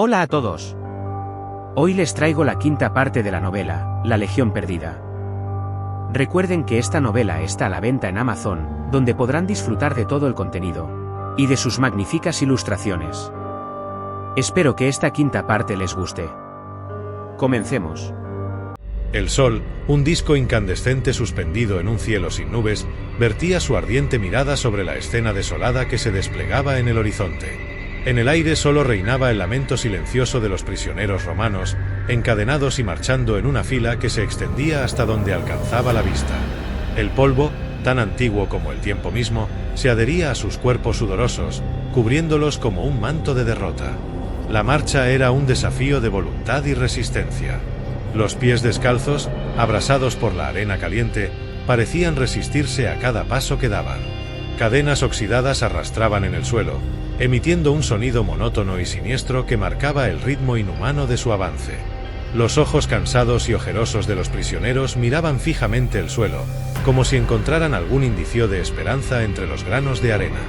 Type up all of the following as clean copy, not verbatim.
Hola a todos. Hoy les traigo la quinta parte de la novela, La Legión Perdida. Recuerden que esta novela está a la venta en Amazon, donde podrán disfrutar de todo el contenido y de sus magníficas ilustraciones. Espero que esta quinta parte les guste. Comencemos. El sol, un disco incandescente suspendido en un cielo sin nubes, vertía su ardiente mirada sobre la escena desolada que se desplegaba en el horizonte. En el aire solo reinaba el lamento silencioso de los prisioneros romanos, encadenados y marchando en una fila que se extendía hasta donde alcanzaba la vista. El polvo, tan antiguo como el tiempo mismo, se adhería a sus cuerpos sudorosos, cubriéndolos como un manto de derrota. La marcha era un desafío de voluntad y resistencia. Los pies descalzos, abrasados por la arena caliente, parecían resistirse a cada paso que daban. Cadenas oxidadas arrastraban en el suelo, emitiendo un sonido monótono y siniestro que marcaba el ritmo inhumano de su avance. Los ojos cansados y ojerosos de los prisioneros miraban fijamente el suelo, como si encontraran algún indicio de esperanza entre los granos de arena.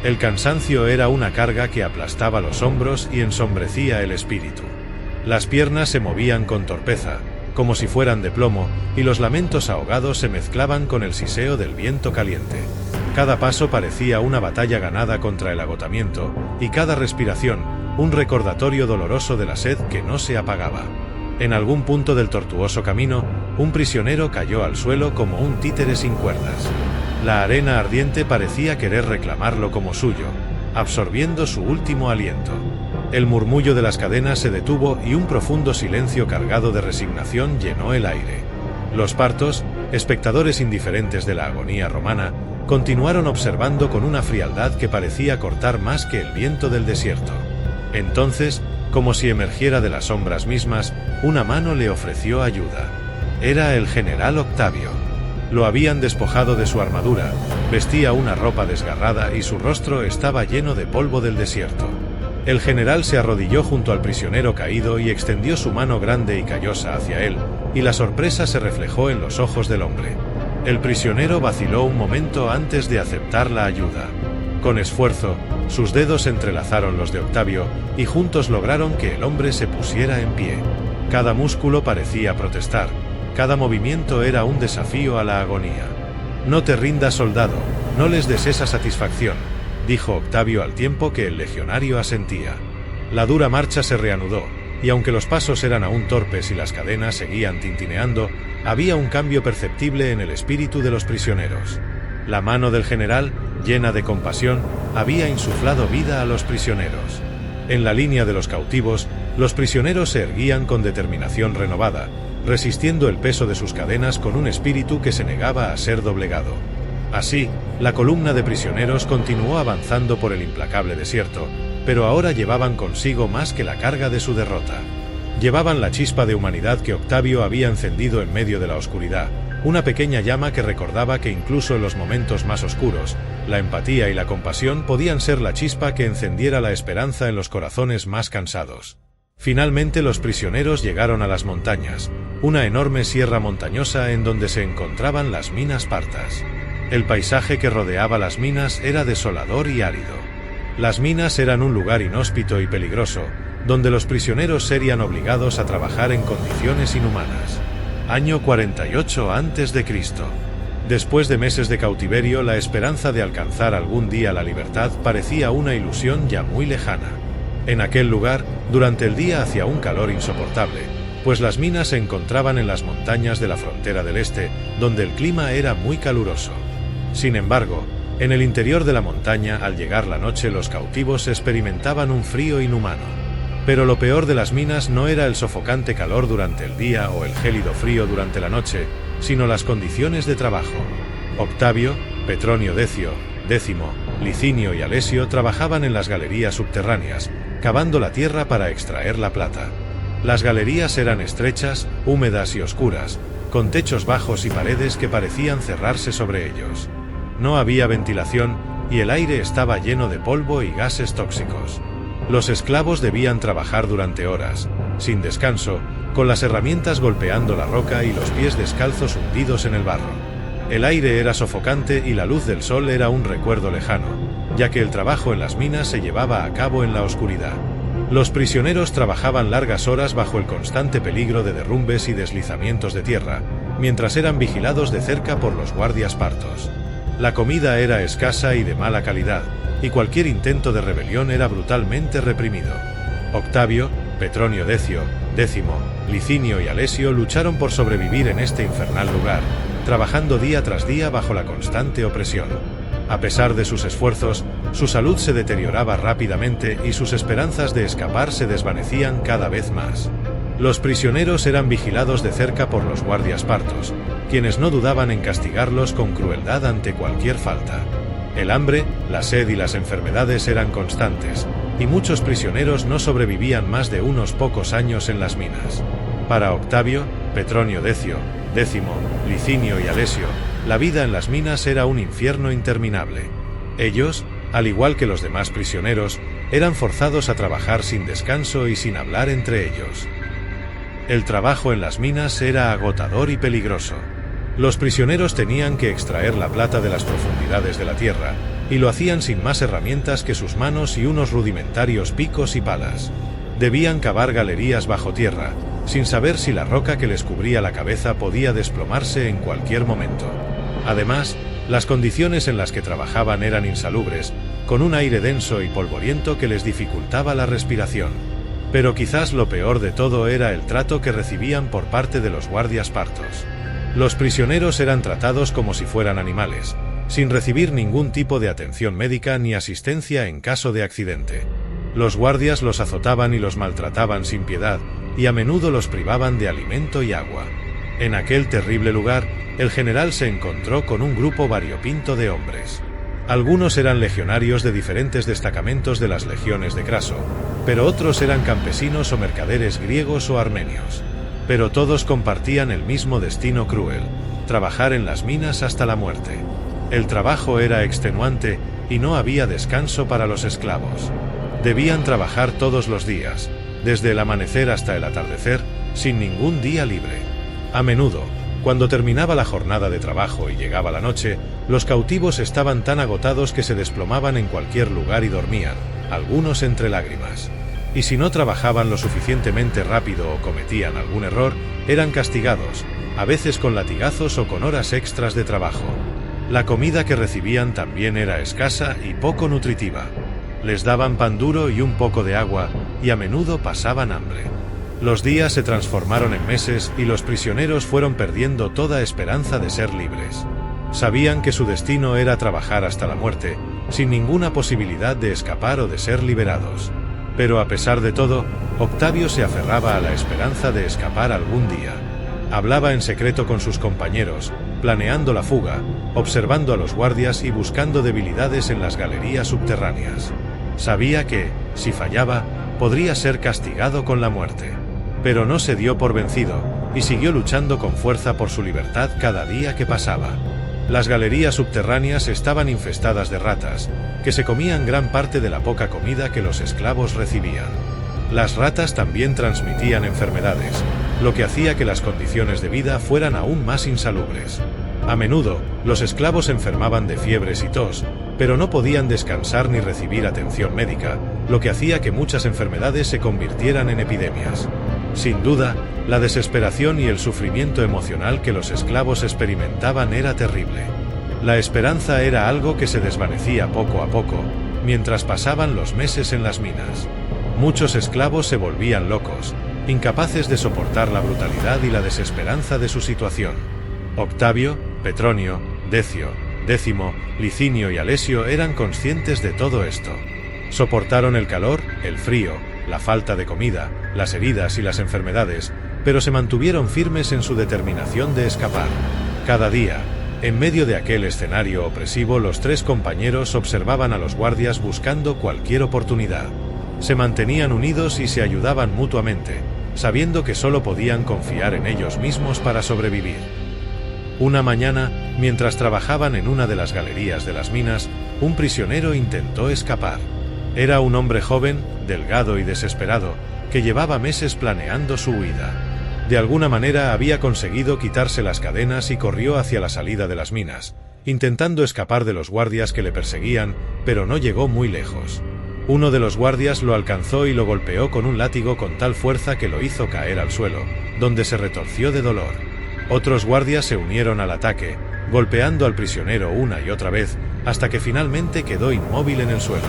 El cansancio era una carga que aplastaba los hombros y ensombrecía el espíritu. Las piernas se movían con torpeza, como si fueran de plomo, y los lamentos ahogados se mezclaban con el siseo del viento caliente. Cada paso parecía una batalla ganada contra el agotamiento, y cada respiración, un recordatorio doloroso de la sed que no se apagaba. En algún punto del tortuoso camino, un prisionero cayó al suelo como un títere sin cuerdas. La arena ardiente parecía querer reclamarlo como suyo, absorbiendo su último aliento. El murmullo de las cadenas se detuvo y un profundo silencio cargado de resignación llenó el aire. Los partos, espectadores indiferentes de la agonía romana, continuaron observando con una frialdad que parecía cortar más que el viento del desierto. Entonces, como si emergiera de las sombras mismas, una mano le ofreció ayuda. Era el general Octavio. Lo habían despojado de su armadura, vestía una ropa desgarrada y su rostro estaba lleno de polvo del desierto. El general se arrodilló junto al prisionero caído y extendió su mano grande y callosa hacia él, y la sorpresa se reflejó en los ojos del hombre. El prisionero vaciló un momento antes de aceptar la ayuda. Con esfuerzo, sus dedos entrelazaron los de Octavio, y juntos lograron que el hombre se pusiera en pie. Cada músculo parecía protestar, cada movimiento era un desafío a la agonía. «No te rindas, soldado, no les des esa satisfacción», dijo Octavio al tiempo que el legionario asentía. La dura marcha se reanudó, y aunque los pasos eran aún torpes y las cadenas seguían tintineando, había un cambio perceptible en el espíritu de los prisioneros. La mano del general, llena de compasión, había insuflado vida a los prisioneros. En la línea de los cautivos, los prisioneros se erguían con determinación renovada, resistiendo el peso de sus cadenas con un espíritu que se negaba a ser doblegado. Así, la columna de prisioneros continuó avanzando por el implacable desierto, pero ahora llevaban consigo más que la carga de su derrota. Llevaban la chispa de humanidad que Octavio había encendido en medio de la oscuridad, una pequeña llama que recordaba que incluso en los momentos más oscuros, la empatía y la compasión podían ser la chispa que encendiera la esperanza en los corazones más cansados. Finalmente los prisioneros llegaron a las montañas, una enorme sierra montañosa en donde se encontraban las minas Partas. El paisaje que rodeaba las minas era desolador y árido. Las minas eran un lugar inhóspito y peligroso, donde los prisioneros serían obligados a trabajar en condiciones inhumanas. Año 48 a.C. Después de meses de cautiverio, la esperanza de alcanzar algún día la libertad parecía una ilusión ya muy lejana. En aquel lugar, durante el día hacía un calor insoportable, pues las minas se encontraban en las montañas de la frontera del este, donde el clima era muy caluroso. Sin embargo, en el interior de la montaña, al llegar la noche, los cautivos experimentaban un frío inhumano. Pero lo peor de las minas no era el sofocante calor durante el día o el gélido frío durante la noche, sino las condiciones de trabajo. Octavio, Petronio Décimo, Licinio y Alesio trabajaban en las galerías subterráneas, cavando la tierra para extraer la plata. Las galerías eran estrechas, húmedas y oscuras, con techos bajos y paredes que parecían cerrarse sobre ellos. No había ventilación, y el aire estaba lleno de polvo y gases tóxicos. Los esclavos debían trabajar durante horas, sin descanso, con las herramientas golpeando la roca y los pies descalzos hundidos en el barro. El aire era sofocante y la luz del sol era un recuerdo lejano, ya que el trabajo en las minas se llevaba a cabo en la oscuridad. Los prisioneros trabajaban largas horas bajo el constante peligro de derrumbes y deslizamientos de tierra, mientras eran vigilados de cerca por los guardias partos. La comida era escasa y de mala calidad, y cualquier intento de rebelión era brutalmente reprimido. Octavio, Petronio Decio, Décimo, Licinio y Alesio lucharon por sobrevivir en este infernal lugar, trabajando día tras día bajo la constante opresión. A pesar de sus esfuerzos, su salud se deterioraba rápidamente y sus esperanzas de escapar se desvanecían cada vez más. Los prisioneros eran vigilados de cerca por los guardias partos, quienes no dudaban en castigarlos con crueldad ante cualquier falta. El hambre, la sed y las enfermedades eran constantes, y muchos prisioneros no sobrevivían más de unos pocos años en las minas. Para Octavio, Petronio Decio, Décimo, Licinio y Alesio, la vida en las minas era un infierno interminable. Ellos, al igual que los demás prisioneros, eran forzados a trabajar sin descanso y sin hablar entre ellos. El trabajo en las minas era agotador y peligroso. Los prisioneros tenían que extraer la plata de las profundidades de la tierra, y lo hacían sin más herramientas que sus manos y unos rudimentarios picos y palas. Debían cavar galerías bajo tierra, sin saber si la roca que les cubría la cabeza podía desplomarse en cualquier momento. Además, las condiciones en las que trabajaban eran insalubres, con un aire denso y polvoriento que les dificultaba la respiración. Pero quizás lo peor de todo era el trato que recibían por parte de los guardias partos. Los prisioneros eran tratados como si fueran animales, sin recibir ningún tipo de atención médica ni asistencia en caso de accidente. Los guardias los azotaban y los maltrataban sin piedad, y a menudo los privaban de alimento y agua. En aquel terrible lugar, el general se encontró con un grupo variopinto de hombres. Algunos eran legionarios de diferentes destacamentos de las legiones de Craso, pero otros eran campesinos o mercaderes griegos o armenios. Pero todos compartían el mismo destino cruel: trabajar en las minas hasta la muerte. El trabajo era extenuante y no había descanso para los esclavos. Debían trabajar todos los días, desde el amanecer hasta el atardecer, sin ningún día libre. A menudo, cuando terminaba la jornada de trabajo y llegaba la noche, los cautivos estaban tan agotados que se desplomaban en cualquier lugar y dormían, algunos entre lágrimas. Y si no trabajaban lo suficientemente rápido o cometían algún error, eran castigados, a veces con latigazos o con horas extras de trabajo. La comida que recibían también era escasa y poco nutritiva. Les daban pan duro y un poco de agua, y a menudo pasaban hambre. Los días se transformaron en meses y los prisioneros fueron perdiendo toda esperanza de ser libres. Sabían que su destino era trabajar hasta la muerte, sin ninguna posibilidad de escapar o de ser liberados. Pero a pesar de todo, Octavio se aferraba a la esperanza de escapar algún día. Hablaba en secreto con sus compañeros, planeando la fuga, observando a los guardias y buscando debilidades en las galerías subterráneas. Sabía que, si fallaba, podría ser castigado con la muerte. Pero no se dio por vencido, y siguió luchando con fuerza por su libertad cada día que pasaba. Las galerías subterráneas estaban infestadas de ratas, que se comían gran parte de la poca comida que los esclavos recibían. Las ratas también transmitían enfermedades, lo que hacía que las condiciones de vida fueran aún más insalubres. A menudo, los esclavos enfermaban de fiebres y tos, pero no podían descansar ni recibir atención médica, lo que hacía que muchas enfermedades se convirtieran en epidemias. Sin duda, la desesperación y el sufrimiento emocional que los esclavos experimentaban era terrible. La esperanza era algo que se desvanecía poco a poco, mientras pasaban los meses en las minas. Muchos esclavos se volvían locos, incapaces de soportar la brutalidad y la desesperanza de su situación. Octavio, Petronio, Decio, Décimo, Licinio y Alesio eran conscientes de todo esto. Soportaron el calor, el frío, la falta de comida, las heridas y las enfermedades, pero se mantuvieron firmes en su determinación de escapar. Cada día, en medio de aquel escenario opresivo, los tres compañeros observaban a los guardias buscando cualquier oportunidad. Se mantenían unidos y se ayudaban mutuamente, sabiendo que solo podían confiar en ellos mismos para sobrevivir. Una mañana, mientras trabajaban en una de las galerías de las minas, un prisionero intentó escapar. Era un hombre joven, delgado y desesperado, que llevaba meses planeando su huida. De alguna manera había conseguido quitarse las cadenas y corrió hacia la salida de las minas, intentando escapar de los guardias que le perseguían, pero no llegó muy lejos. Uno de los guardias lo alcanzó y lo golpeó con un látigo con tal fuerza que lo hizo caer al suelo, donde se retorció de dolor. Otros guardias se unieron al ataque, golpeando al prisionero una y otra vez, hasta que finalmente quedó inmóvil en el suelo.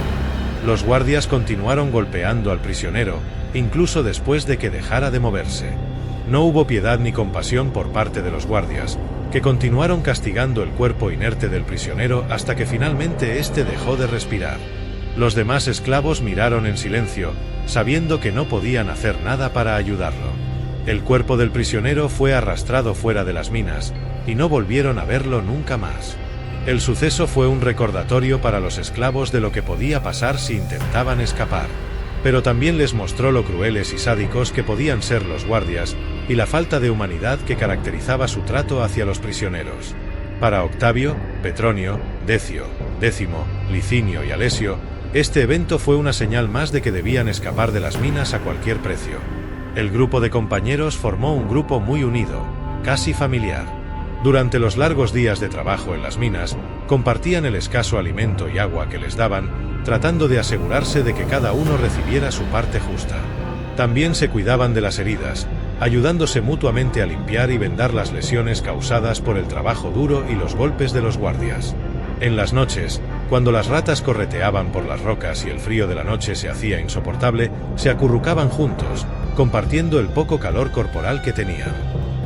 Los guardias continuaron golpeando al prisionero, incluso después de que dejara de moverse. No hubo piedad ni compasión por parte de los guardias, que continuaron castigando el cuerpo inerte del prisionero hasta que finalmente éste dejó de respirar. Los demás esclavos miraron en silencio, sabiendo que no podían hacer nada para ayudarlo. El cuerpo del prisionero fue arrastrado fuera de las minas, y no volvieron a verlo nunca más. El suceso fue un recordatorio para los esclavos de lo que podía pasar si intentaban escapar, pero también les mostró lo crueles y sádicos que podían ser los guardias, y la falta de humanidad que caracterizaba su trato hacia los prisioneros. Para Octavio, Petronio, Decio, Décimo, Licinio y Alesio, este evento fue una señal más de que debían escapar de las minas a cualquier precio. El grupo de compañeros formó un grupo muy unido, casi familiar. Durante los largos días de trabajo en las minas, compartían el escaso alimento y agua que les daban, tratando de asegurarse de que cada uno recibiera su parte justa. También se cuidaban de las heridas, ayudándose mutuamente a limpiar y vendar las lesiones causadas por el trabajo duro y los golpes de los guardias. En las noches, cuando las ratas correteaban por las rocas y el frío de la noche se hacía insoportable, se acurrucaban juntos, compartiendo el poco calor corporal que tenían.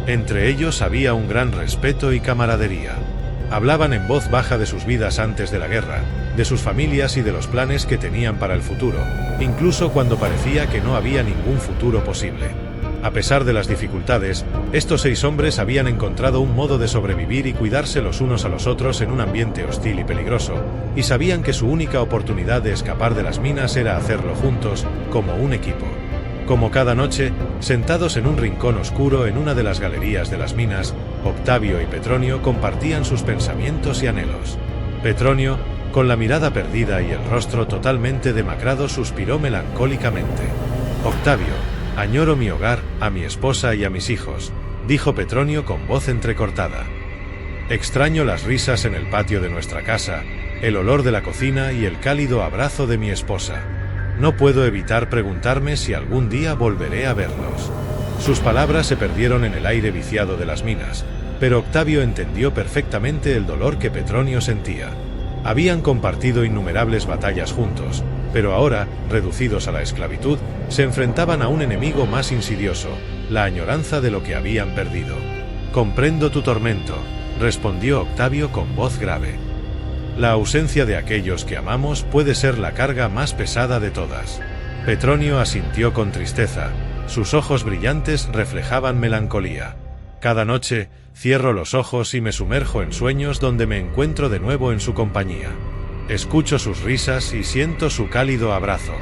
Entre ellos había un gran respeto y camaradería. Hablaban en voz baja de sus vidas antes de la guerra, de sus familias y de los planes que tenían para el futuro, incluso cuando parecía que no había ningún futuro posible. A pesar de las dificultades, estos 6 hombres habían encontrado un modo de sobrevivir y cuidarse los unos a los otros en un ambiente hostil y peligroso, y sabían que su única oportunidad de escapar de las minas era hacerlo juntos, como un equipo. Como cada noche, sentados en un rincón oscuro en una de las galerías de las minas, Octavio y Petronio compartían sus pensamientos y anhelos. Petronio, con la mirada perdida y el rostro totalmente demacrado, suspiró melancólicamente. «Octavio, añoro mi hogar, a mi esposa y a mis hijos», dijo Petronio con voz entrecortada. «Extraño las risas en el patio de nuestra casa, el olor de la cocina y el cálido abrazo de mi esposa. No puedo evitar preguntarme si algún día volveré a verlos». Sus palabras se perdieron en el aire viciado de las minas, pero Octavio entendió perfectamente el dolor que Petronio sentía. Habían compartido innumerables batallas juntos, pero ahora, reducidos a la esclavitud, se enfrentaban a un enemigo más insidioso, la añoranza de lo que habían perdido. «Comprendo tu tormento», respondió Octavio con voz grave. «La ausencia de aquellos que amamos puede ser la carga más pesada de todas». Petronio asintió con tristeza, sus ojos brillantes reflejaban melancolía. «Cada noche, cierro los ojos y me sumerjo en sueños donde me encuentro de nuevo en su compañía. Escucho sus risas y siento su cálido abrazo.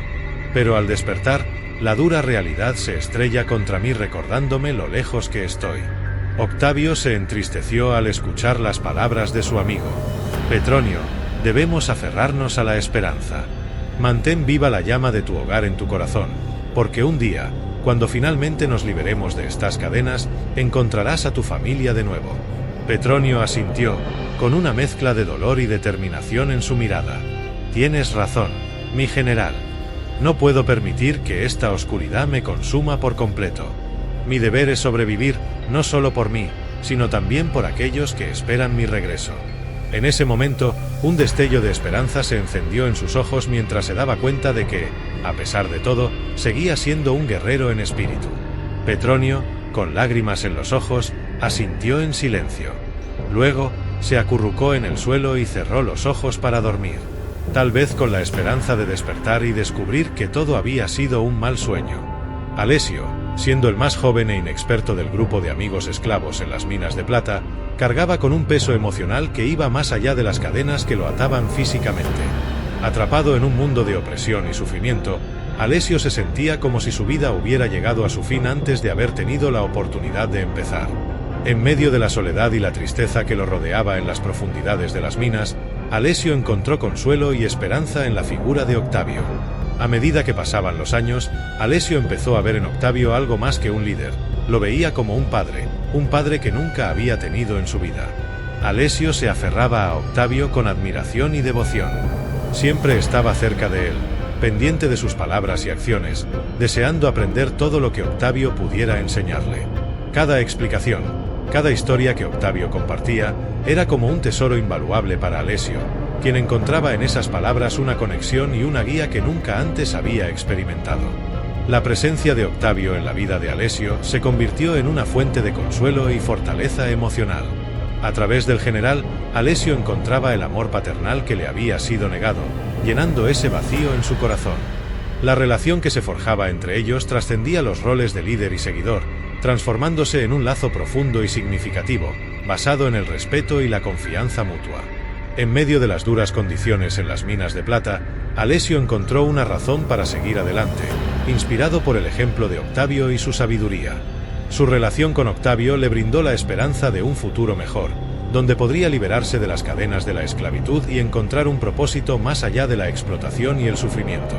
Pero al despertar, la dura realidad se estrella contra mí recordándome lo lejos que estoy». Octavio se entristeció al escuchar las palabras de su amigo. «Petronio, debemos aferrarnos a la esperanza. Mantén viva la llama de tu hogar en tu corazón, porque un día, cuando finalmente nos liberemos de estas cadenas, encontrarás a tu familia de nuevo». Petronio asintió, con una mezcla de dolor y determinación en su mirada. «Tienes razón, mi general. No puedo permitir que esta oscuridad me consuma por completo. Mi deber es sobrevivir, no solo por mí, sino también por aquellos que esperan mi regreso». En ese momento, un destello de esperanza se encendió en sus ojos mientras se daba cuenta de que, a pesar de todo, seguía siendo un guerrero en espíritu. Petronio, con lágrimas en los ojos, asintió en silencio. Luego, se acurrucó en el suelo y cerró los ojos para dormir, tal vez con la esperanza de despertar y descubrir que todo había sido un mal sueño. Alesio, siendo el más joven e inexperto del grupo de amigos esclavos en las minas de plata, cargaba con un peso emocional que iba más allá de las cadenas que lo ataban físicamente. Atrapado en un mundo de opresión y sufrimiento, Alesio se sentía como si su vida hubiera llegado a su fin antes de haber tenido la oportunidad de empezar. En medio de la soledad y la tristeza que lo rodeaba en las profundidades de las minas, Alesio encontró consuelo y esperanza en la figura de Octavio. A medida que pasaban los años, Alesio empezó a ver en Octavio algo más que un líder. Lo veía como un padre que nunca había tenido en su vida. Alesio se aferraba a Octavio con admiración y devoción. Siempre estaba cerca de él, pendiente de sus palabras y acciones, deseando aprender todo lo que Octavio pudiera enseñarle. Cada explicación, cada historia que Octavio compartía, era como un tesoro invaluable para Alessio, quien encontraba en esas palabras una conexión y una guía que nunca antes había experimentado. La presencia de Octavio en la vida de Alessio se convirtió en una fuente de consuelo y fortaleza emocional. A través del general, Alessio encontraba el amor paternal que le había sido negado, llenando ese vacío en su corazón. La relación que se forjaba entre ellos trascendía los roles de líder y seguidor, transformándose en un lazo profundo y significativo, basado en el respeto y la confianza mutua. En medio de las duras condiciones en las minas de plata, Alessio encontró una razón para seguir adelante, inspirado por el ejemplo de Octavio y su sabiduría. Su relación con Octavio le brindó la esperanza de un futuro mejor, donde podría liberarse de las cadenas de la esclavitud y encontrar un propósito más allá de la explotación y el sufrimiento.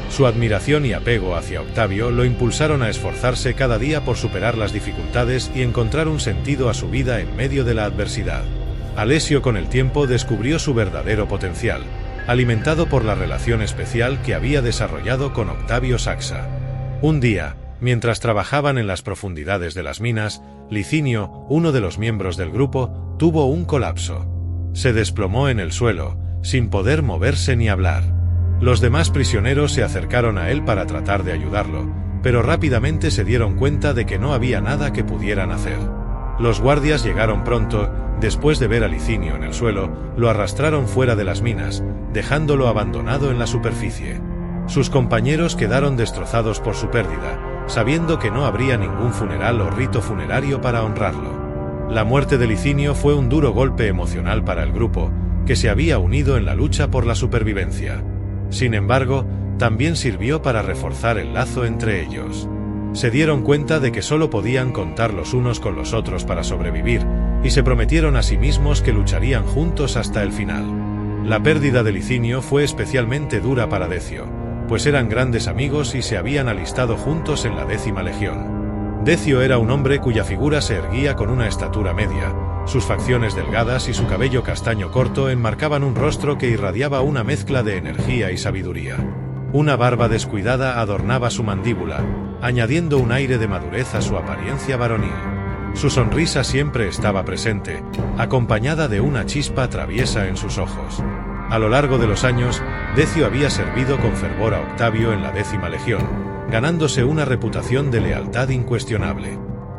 Su admiración y apego hacia Octavio lo impulsaron a esforzarse cada día por superar las dificultades y encontrar un sentido a su vida en medio de la adversidad. Alessio con el tiempo descubrió su verdadero potencial, alimentado por la relación especial que había desarrollado con Octavio Saxa. Un día, mientras trabajaban en las profundidades de las minas, Licinio, uno de los miembros del grupo, tuvo un colapso. Se desplomó en el suelo, sin poder moverse ni hablar. Los demás prisioneros se acercaron a él para tratar de ayudarlo, pero rápidamente se dieron cuenta de que no había nada que pudieran hacer. Los guardias llegaron pronto. Después de ver a Licinio en el suelo, lo arrastraron fuera de las minas, dejándolo abandonado en la superficie. Sus compañeros quedaron destrozados por su pérdida, sabiendo que no habría ningún funeral o rito funerario para honrarlo. La muerte de Licinio fue un duro golpe emocional para el grupo, que se había unido en la lucha por la supervivencia. Sin embargo, también sirvió para reforzar el lazo entre ellos. Se dieron cuenta de que solo podían contar los unos con los otros para sobrevivir, y se prometieron a sí mismos que lucharían juntos hasta el final. La pérdida de Licinio fue especialmente dura para Decio, pues eran grandes amigos y se habían alistado juntos en la 10ª Legión. Decio era un hombre cuya figura se erguía con una estatura media, sus facciones delgadas y su cabello castaño corto enmarcaban un rostro que irradiaba una mezcla de energía y sabiduría. Una barba descuidada adornaba su mandíbula, añadiendo un aire de madurez a su apariencia varonil. Su sonrisa siempre estaba presente, acompañada de una chispa traviesa en sus ojos. A lo largo de los años, Decio había servido con fervor a Octavio en la 10ª Legión, ganándose una reputación de lealtad incuestionable.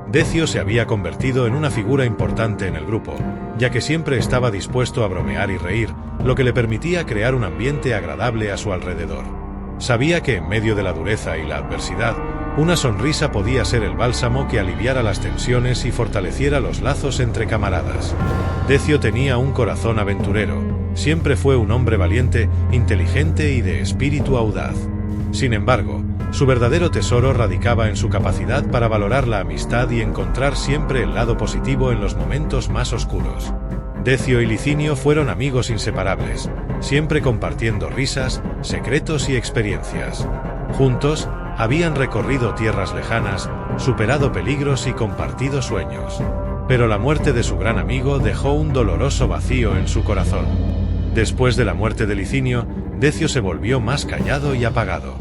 Decio se había convertido en una figura importante en el grupo, ya que siempre estaba dispuesto a bromear y reír, lo que le permitía crear un ambiente agradable a su alrededor. Sabía que en medio de la dureza y la adversidad, una sonrisa podía ser el bálsamo que aliviara las tensiones y fortaleciera los lazos entre camaradas. Decio tenía un corazón aventurero, siempre fue un hombre valiente, inteligente y de espíritu audaz. Sin embargo, su verdadero tesoro radicaba en su capacidad para valorar la amistad y encontrar siempre el lado positivo en los momentos más oscuros. Decio y Licinio fueron amigos inseparables, siempre compartiendo risas, secretos y experiencias. Juntos, habían recorrido tierras lejanas, superado peligros y compartido sueños. Pero la muerte de su gran amigo dejó un doloroso vacío en su corazón. Después de la muerte de Licinio, Decio se volvió más callado y apagado.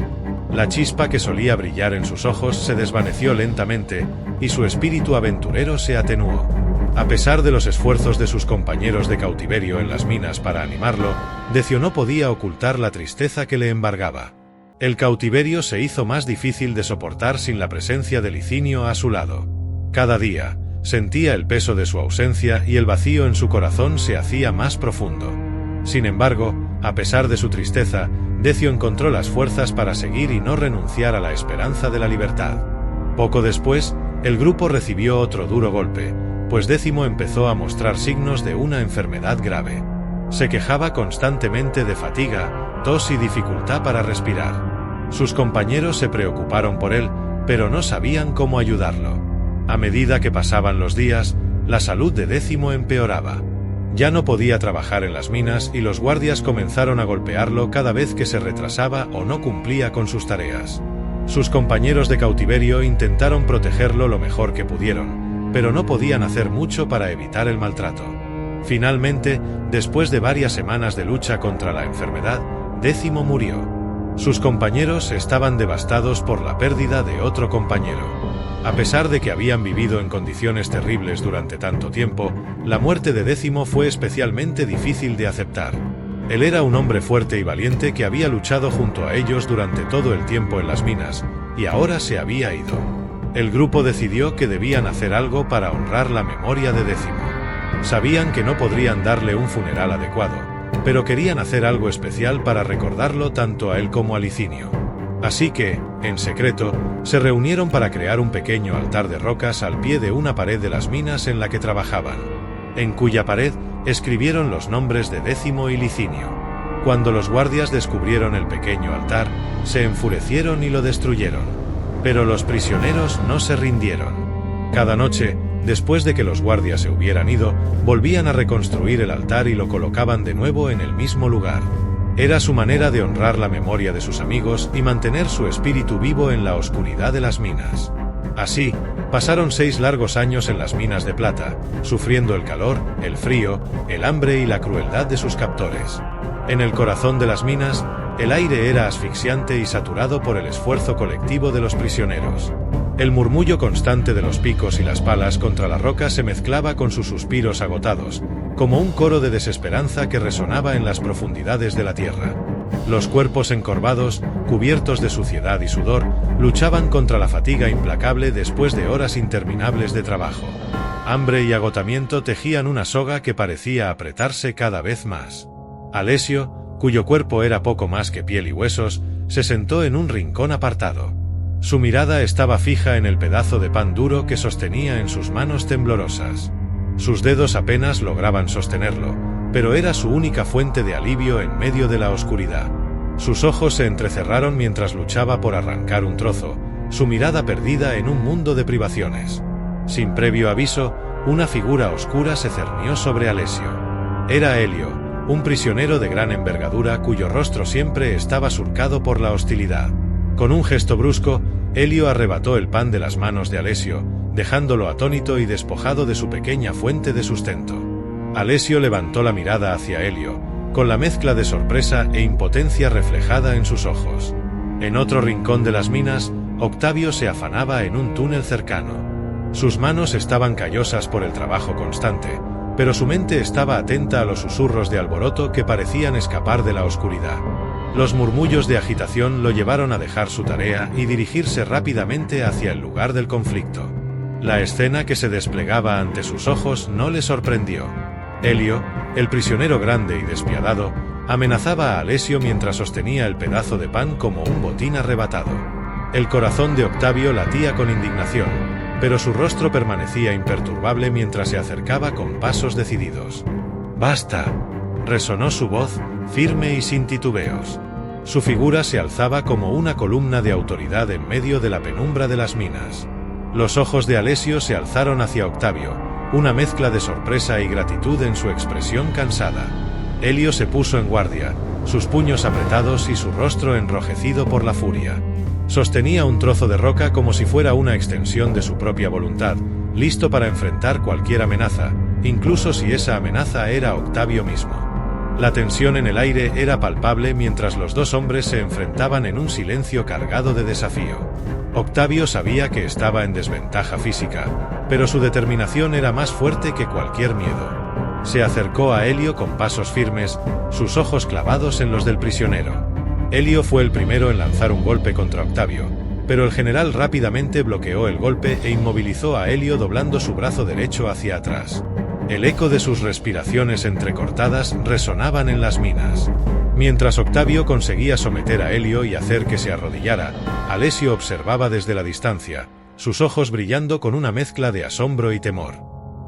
La chispa que solía brillar en sus ojos se desvaneció lentamente, y su espíritu aventurero se atenuó. A pesar de los esfuerzos de sus compañeros de cautiverio en las minas para animarlo, Decio no podía ocultar la tristeza que le embargaba. El cautiverio se hizo más difícil de soportar sin la presencia de Licinio a su lado. Cada día, sentía el peso de su ausencia y el vacío en su corazón se hacía más profundo. Sin embargo, a pesar de su tristeza, Decio encontró las fuerzas para seguir y no renunciar a la esperanza de la libertad. Poco después, el grupo recibió otro duro golpe, pues Décimo empezó a mostrar signos de una enfermedad grave. Se quejaba constantemente de fatiga, tos y dificultad para respirar. Sus compañeros se preocuparon por él, pero no sabían cómo ayudarlo. A medida que pasaban los días, la salud de Décimo empeoraba. Ya no podía trabajar en las minas y los guardias comenzaron a golpearlo cada vez que se retrasaba o no cumplía con sus tareas. Sus compañeros de cautiverio intentaron protegerlo lo mejor que pudieron, pero no podían hacer mucho para evitar el maltrato. Finalmente, después de varias semanas de lucha contra la enfermedad, Décimo murió. Sus compañeros estaban devastados por la pérdida de otro compañero. A pesar de que habían vivido en condiciones terribles durante tanto tiempo, la muerte de Décimo fue especialmente difícil de aceptar. Él era un hombre fuerte y valiente que había luchado junto a ellos durante todo el tiempo en las minas, y ahora se había ido. El grupo decidió que debían hacer algo para honrar la memoria de Décimo. Sabían que no podrían darle un funeral adecuado, pero querían hacer algo especial para recordarlo tanto a él como a Licinio. Así que, en secreto, se reunieron para crear un pequeño altar de rocas al pie de una pared de las minas en la que trabajaban, en cuya pared escribieron los nombres de Décimo y Licinio. Cuando los guardias descubrieron el pequeño altar, se enfurecieron y lo destruyeron. Pero los prisioneros no se rindieron. Cada noche, después de que los guardias se hubieran ido, volvían a reconstruir el altar y lo colocaban de nuevo en el mismo lugar. Era su manera de honrar la memoria de sus amigos y mantener su espíritu vivo en la oscuridad de las minas. Así, pasaron 6 largos años en las minas de plata, sufriendo el calor, el frío, el hambre y la crueldad de sus captores. En el corazón de las minas, el aire era asfixiante y saturado por el esfuerzo colectivo de los prisioneros. El murmullo constante de los picos y las palas contra la roca se mezclaba con sus suspiros agotados, como un coro de desesperanza que resonaba en las profundidades de la tierra. Los cuerpos encorvados, cubiertos de suciedad y sudor, luchaban contra la fatiga implacable después de horas interminables de trabajo. Hambre y agotamiento tejían una soga que parecía apretarse cada vez más. Alessio, cuyo cuerpo era poco más que piel y huesos, se sentó en un rincón apartado. Su mirada estaba fija en el pedazo de pan duro que sostenía en sus manos temblorosas. Sus dedos apenas lograban sostenerlo, pero era su única fuente de alivio en medio de la oscuridad. Sus ojos se entrecerraron mientras luchaba por arrancar un trozo, su mirada perdida en un mundo de privaciones. Sin previo aviso, una figura oscura se cernió sobre Alessio. Era Elio, un prisionero de gran envergadura cuyo rostro siempre estaba surcado por la hostilidad. Con un gesto brusco, Elio arrebató el pan de las manos de Alessio, dejándolo atónito y despojado de su pequeña fuente de sustento. Alessio levantó la mirada hacia Elio, con la mezcla de sorpresa e impotencia reflejada en sus ojos. En otro rincón de las minas, Octavio se afanaba en un túnel cercano. Sus manos estaban callosas por el trabajo constante, pero su mente estaba atenta a los susurros de alboroto que parecían escapar de la oscuridad. Los murmullos de agitación lo llevaron a dejar su tarea y dirigirse rápidamente hacia el lugar del conflicto. La escena que se desplegaba ante sus ojos no le sorprendió. Elio, el prisionero grande y despiadado, amenazaba a Alessio mientras sostenía el pedazo de pan como un botín arrebatado. El corazón de Octavio latía con indignación, pero su rostro permanecía imperturbable mientras se acercaba con pasos decididos. «¡Basta!», resonó su voz, firme y sin titubeos. Su figura se alzaba como una columna de autoridad en medio de la penumbra de las minas. Los ojos de Alessio se alzaron hacia Octavio, una mezcla de sorpresa y gratitud en su expresión cansada. Elio se puso en guardia, sus puños apretados y su rostro enrojecido por la furia. Sostenía un trozo de roca como si fuera una extensión de su propia voluntad, listo para enfrentar cualquier amenaza, incluso si esa amenaza era Octavio mismo. La tensión en el aire era palpable mientras los dos hombres se enfrentaban en un silencio cargado de desafío. Octavio sabía que estaba en desventaja física, pero su determinación era más fuerte que cualquier miedo. Se acercó a Elio con pasos firmes, sus ojos clavados en los del prisionero. Elio fue el primero en lanzar un golpe contra Octavio, pero el general rápidamente bloqueó el golpe e inmovilizó a Elio doblando su brazo derecho hacia atrás. El eco de sus respiraciones entrecortadas resonaban en las minas. Mientras Octavio conseguía someter a Elio y hacer que se arrodillara, Alessio observaba desde la distancia, sus ojos brillando con una mezcla de asombro y temor.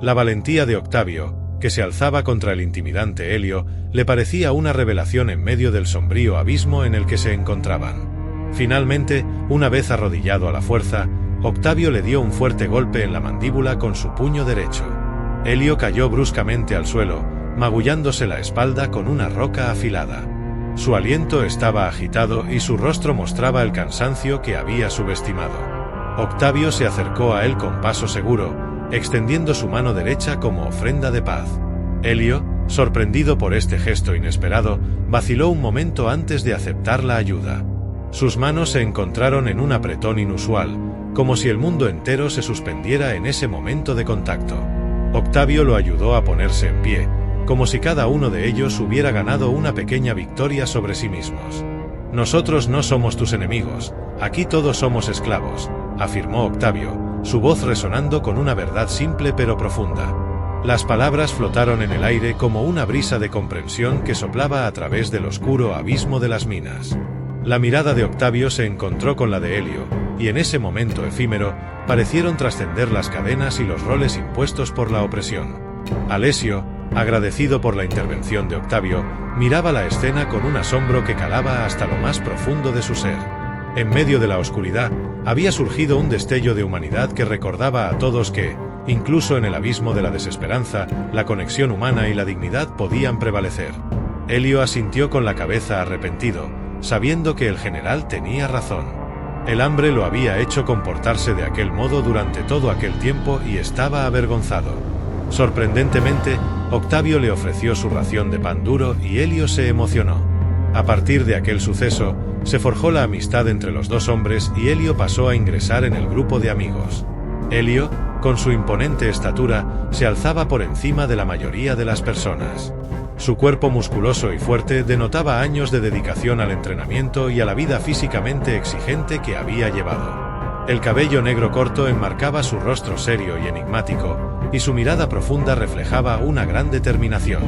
La valentía de Octavio, que se alzaba contra el intimidante Elio, le parecía una revelación en medio del sombrío abismo en el que se encontraban. Finalmente, una vez arrodillado a la fuerza, Octavio le dio un fuerte golpe en la mandíbula con su puño derecho. Elio cayó bruscamente al suelo, magullándose la espalda con una roca afilada. Su aliento estaba agitado y su rostro mostraba el cansancio que había subestimado. Octavio se acercó a él con paso seguro, extendiendo su mano derecha como ofrenda de paz. Elio, sorprendido por este gesto inesperado, vaciló un momento antes de aceptar la ayuda. Sus manos se encontraron en un apretón inusual, como si el mundo entero se suspendiera en ese momento de contacto. Octavio lo ayudó a ponerse en pie, como si cada uno de ellos hubiera ganado una pequeña victoria sobre sí mismos. «Nosotros no somos tus enemigos, aquí todos somos esclavos», afirmó Octavio, su voz resonando con una verdad simple pero profunda. Las palabras flotaron en el aire como una brisa de comprensión que soplaba a través del oscuro abismo de las minas. La mirada de Octavio se encontró con la de Elio, y en ese momento efímero, parecieron trascender las cadenas y los roles impuestos por la opresión. Alessio, agradecido por la intervención de Octavio, miraba la escena con un asombro que calaba hasta lo más profundo de su ser. En medio de la oscuridad, había surgido un destello de humanidad que recordaba a todos que, incluso en el abismo de la desesperanza, la conexión humana y la dignidad podían prevalecer. Elio asintió con la cabeza arrepentido, sabiendo que el general tenía razón. El hambre lo había hecho comportarse de aquel modo durante todo aquel tiempo y estaba avergonzado. Sorprendentemente, Octavio le ofreció su ración de pan duro y Elio se emocionó. A partir de aquel suceso, se forjó la amistad entre los dos hombres y Elio pasó a ingresar en el grupo de amigos. Elio, con su imponente estatura, se alzaba por encima de la mayoría de las personas. Su cuerpo musculoso y fuerte denotaba años de dedicación al entrenamiento y a la vida físicamente exigente que había llevado. El cabello negro corto enmarcaba su rostro serio y enigmático, y su mirada profunda reflejaba una gran determinación.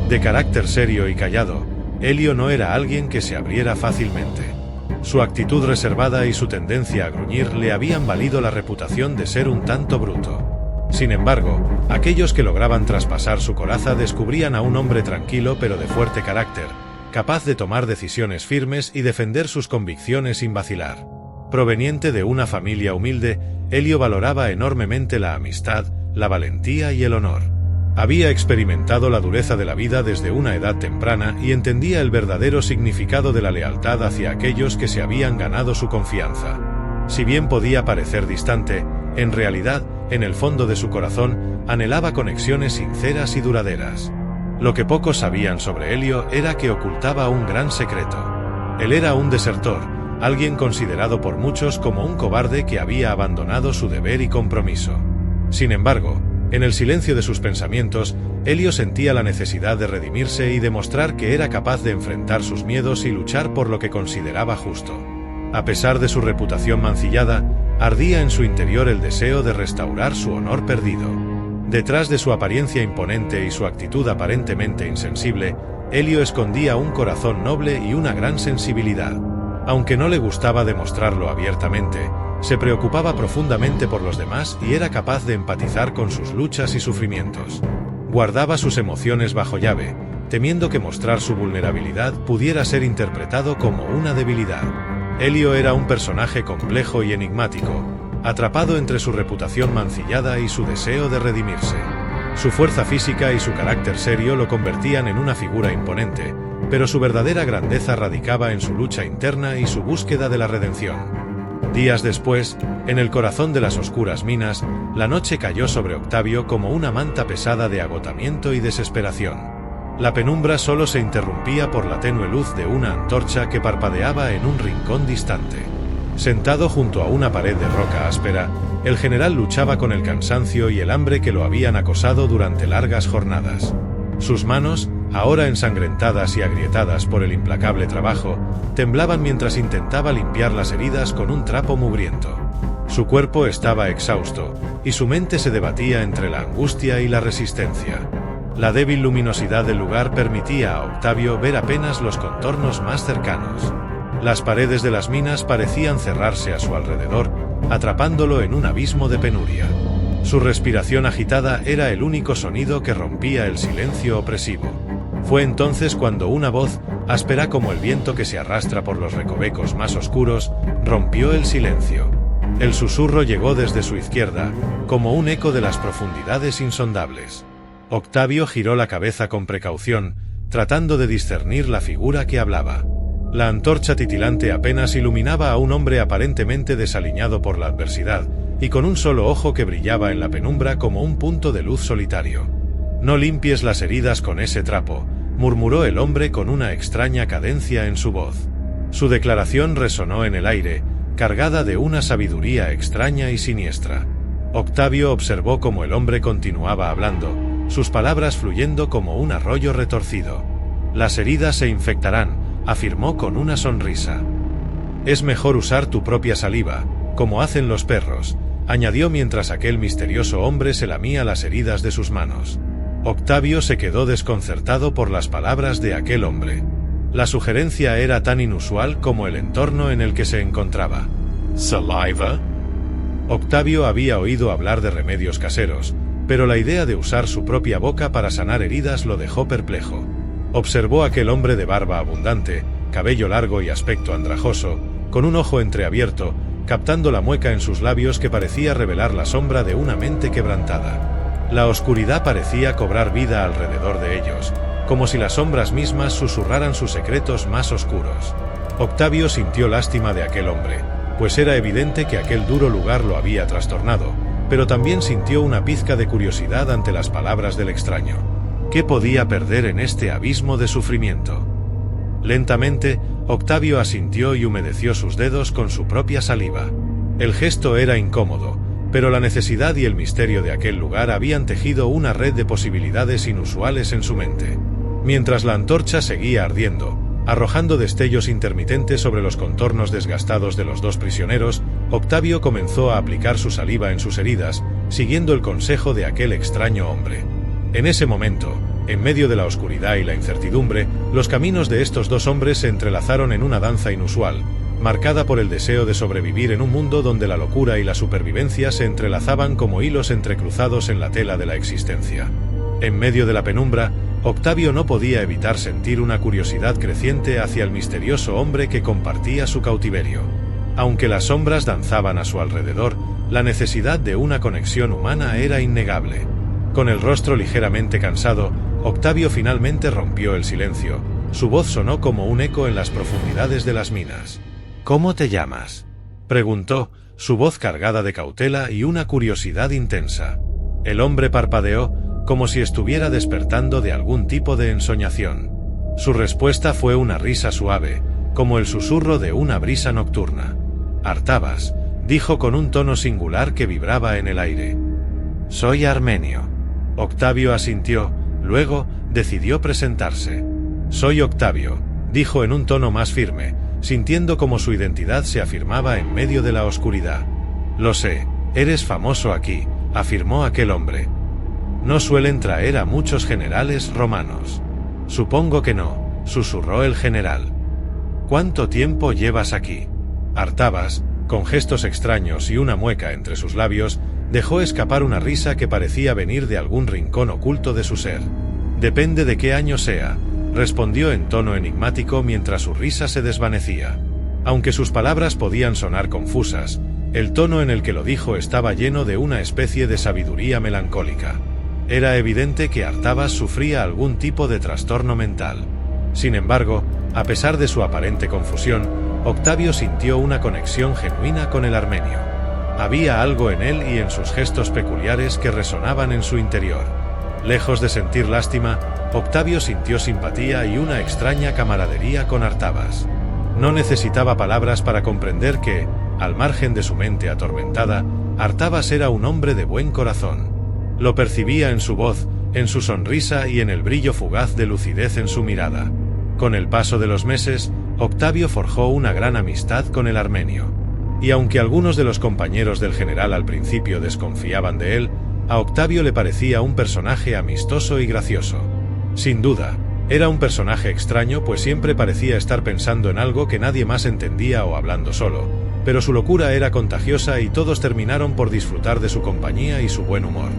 De carácter serio y callado, Elio no era alguien que se abriera fácilmente. Su actitud reservada y su tendencia a gruñir le habían valido la reputación de ser un tanto bruto. Sin embargo, aquellos que lograban traspasar su coraza descubrían a un hombre tranquilo pero de fuerte carácter, capaz de tomar decisiones firmes y defender sus convicciones sin vacilar. Proveniente de una familia humilde, Elio valoraba enormemente la amistad, la valentía y el honor. Había experimentado la dureza de la vida desde una edad temprana y entendía el verdadero significado de la lealtad hacia aquellos que se habían ganado su confianza. Si bien podía parecer distante, en realidad, en el fondo de su corazón, anhelaba conexiones sinceras y duraderas. Lo que pocos sabían sobre Elio era que ocultaba un gran secreto. Él era un desertor, alguien considerado por muchos como un cobarde que había abandonado su deber y compromiso. Sin embargo, en el silencio de sus pensamientos, Elio sentía la necesidad de redimirse y demostrar que era capaz de enfrentar sus miedos y luchar por lo que consideraba justo. A pesar de su reputación mancillada, ardía en su interior el deseo de restaurar su honor perdido. Detrás de su apariencia imponente y su actitud aparentemente insensible, Elio escondía un corazón noble y una gran sensibilidad. Aunque no le gustaba demostrarlo abiertamente, se preocupaba profundamente por los demás y era capaz de empatizar con sus luchas y sufrimientos. Guardaba sus emociones bajo llave, temiendo que mostrar su vulnerabilidad pudiera ser interpretado como una debilidad. Elio era un personaje complejo y enigmático, atrapado entre su reputación mancillada y su deseo de redimirse. Su fuerza física y su carácter serio lo convertían en una figura imponente, pero su verdadera grandeza radicaba en su lucha interna y su búsqueda de la redención. Días después, en el corazón de las oscuras minas, la noche cayó sobre Octavio como una manta pesada de agotamiento y desesperación. La penumbra solo se interrumpía por la tenue luz de una antorcha que parpadeaba en un rincón distante. Sentado junto a una pared de roca áspera, el general luchaba con el cansancio y el hambre que lo habían acosado durante largas jornadas. Sus manos, ahora ensangrentadas y agrietadas por el implacable trabajo, temblaban mientras intentaba limpiar las heridas con un trapo mugriento. Su cuerpo estaba exhausto, y su mente se debatía entre la angustia y la resistencia. La débil luminosidad del lugar permitía a Octavio ver apenas los contornos más cercanos. Las paredes de las minas parecían cerrarse a su alrededor, atrapándolo en un abismo de penuria. Su respiración agitada era el único sonido que rompía el silencio opresivo. Fue entonces cuando una voz, áspera como el viento que se arrastra por los recovecos más oscuros, rompió el silencio. El susurro llegó desde su izquierda, como un eco de las profundidades insondables. Octavio giró la cabeza con precaución, tratando de discernir la figura que hablaba. La antorcha titilante apenas iluminaba a un hombre aparentemente desaliñado por la adversidad, y con un solo ojo que brillaba en la penumbra como un punto de luz solitario. «No limpies las heridas con ese trapo», murmuró el hombre con una extraña cadencia en su voz. Su declaración resonó en el aire, cargada de una sabiduría extraña y siniestra. Octavio observó cómo el hombre continuaba hablando, sus palabras fluyendo como un arroyo retorcido. «Las heridas se infectarán», afirmó con una sonrisa. «Es mejor usar tu propia saliva, como hacen los perros», añadió mientras aquel misterioso hombre se lamía las heridas de sus manos. Octavio se quedó desconcertado por las palabras de aquel hombre. La sugerencia era tan inusual como el entorno en el que se encontraba. ¿Saliva? Octavio había oído hablar de remedios caseros, pero la idea de usar su propia boca para sanar heridas lo dejó perplejo. Observó a aquel hombre de barba abundante, cabello largo y aspecto andrajoso, con un ojo entreabierto, captando la mueca en sus labios que parecía revelar la sombra de una mente quebrantada. La oscuridad parecía cobrar vida alrededor de ellos, como si las sombras mismas susurraran sus secretos más oscuros. Octavio sintió lástima de aquel hombre, pues era evidente que aquel duro lugar lo había trastornado, pero también sintió una pizca de curiosidad ante las palabras del extraño. ¿Qué podía perder en este abismo de sufrimiento? Lentamente, Octavio asintió y humedeció sus dedos con su propia saliva. El gesto era incómodo, pero la necesidad y el misterio de aquel lugar habían tejido una red de posibilidades inusuales en su mente. Mientras la antorcha seguía ardiendo, arrojando destellos intermitentes sobre los contornos desgastados de los dos prisioneros, Octavio comenzó a aplicar su saliva en sus heridas, siguiendo el consejo de aquel extraño hombre. En ese momento, en medio de la oscuridad y la incertidumbre, los caminos de estos dos hombres se entrelazaron en una danza inusual, marcada por el deseo de sobrevivir en un mundo donde la locura y la supervivencia se entrelazaban como hilos entrecruzados en la tela de la existencia. En medio de la penumbra, Octavio no podía evitar sentir una curiosidad creciente hacia el misterioso hombre que compartía su cautiverio. Aunque las sombras danzaban a su alrededor, la necesidad de una conexión humana era innegable. Con el rostro ligeramente cansado, Octavio finalmente rompió el silencio. Su voz sonó como un eco en las profundidades de las minas. «¿Cómo te llamas?», preguntó, su voz cargada de cautela y una curiosidad intensa. El hombre parpadeó, como si estuviera despertando de algún tipo de ensoñación. Su respuesta fue una risa suave, como el susurro de una brisa nocturna. «Artabas», dijo con un tono singular que vibraba en el aire. «Soy armenio». Octavio asintió, luego decidió presentarse. «Soy Octavio», dijo en un tono más firme, sintiendo como su identidad se afirmaba en medio de la oscuridad. «Lo sé, eres famoso aquí», afirmó aquel hombre. «No suelen traer a muchos generales romanos». «Supongo que no», susurró el general. «¿Cuánto tiempo llevas aquí?». Artabas, con gestos extraños y una mueca entre sus labios, dejó escapar una risa que parecía venir de algún rincón oculto de su ser. «Depende de qué año sea», respondió en tono enigmático mientras su risa se desvanecía. Aunque sus palabras podían sonar confusas, el tono en el que lo dijo estaba lleno de una especie de sabiduría melancólica. Era evidente que Artabas sufría algún tipo de trastorno mental. Sin embargo, a pesar de su aparente confusión, Octavio sintió una conexión genuina con el armenio. Había algo en él y en sus gestos peculiares que resonaban en su interior. Lejos de sentir lástima, Octavio sintió simpatía y una extraña camaradería con Artabas. No necesitaba palabras para comprender que, al margen de su mente atormentada, Artabas era un hombre de buen corazón. Lo percibía en su voz, en su sonrisa y en el brillo fugaz de lucidez en su mirada. Con el paso de los meses, Octavio forjó una gran amistad con el armenio. Y aunque algunos de los compañeros del general al principio desconfiaban de él, a Octavio le parecía un personaje amistoso y gracioso. Sin duda, era un personaje extraño, pues siempre parecía estar pensando en algo que nadie más entendía o hablando solo, pero su locura era contagiosa y todos terminaron por disfrutar de su compañía y su buen humor.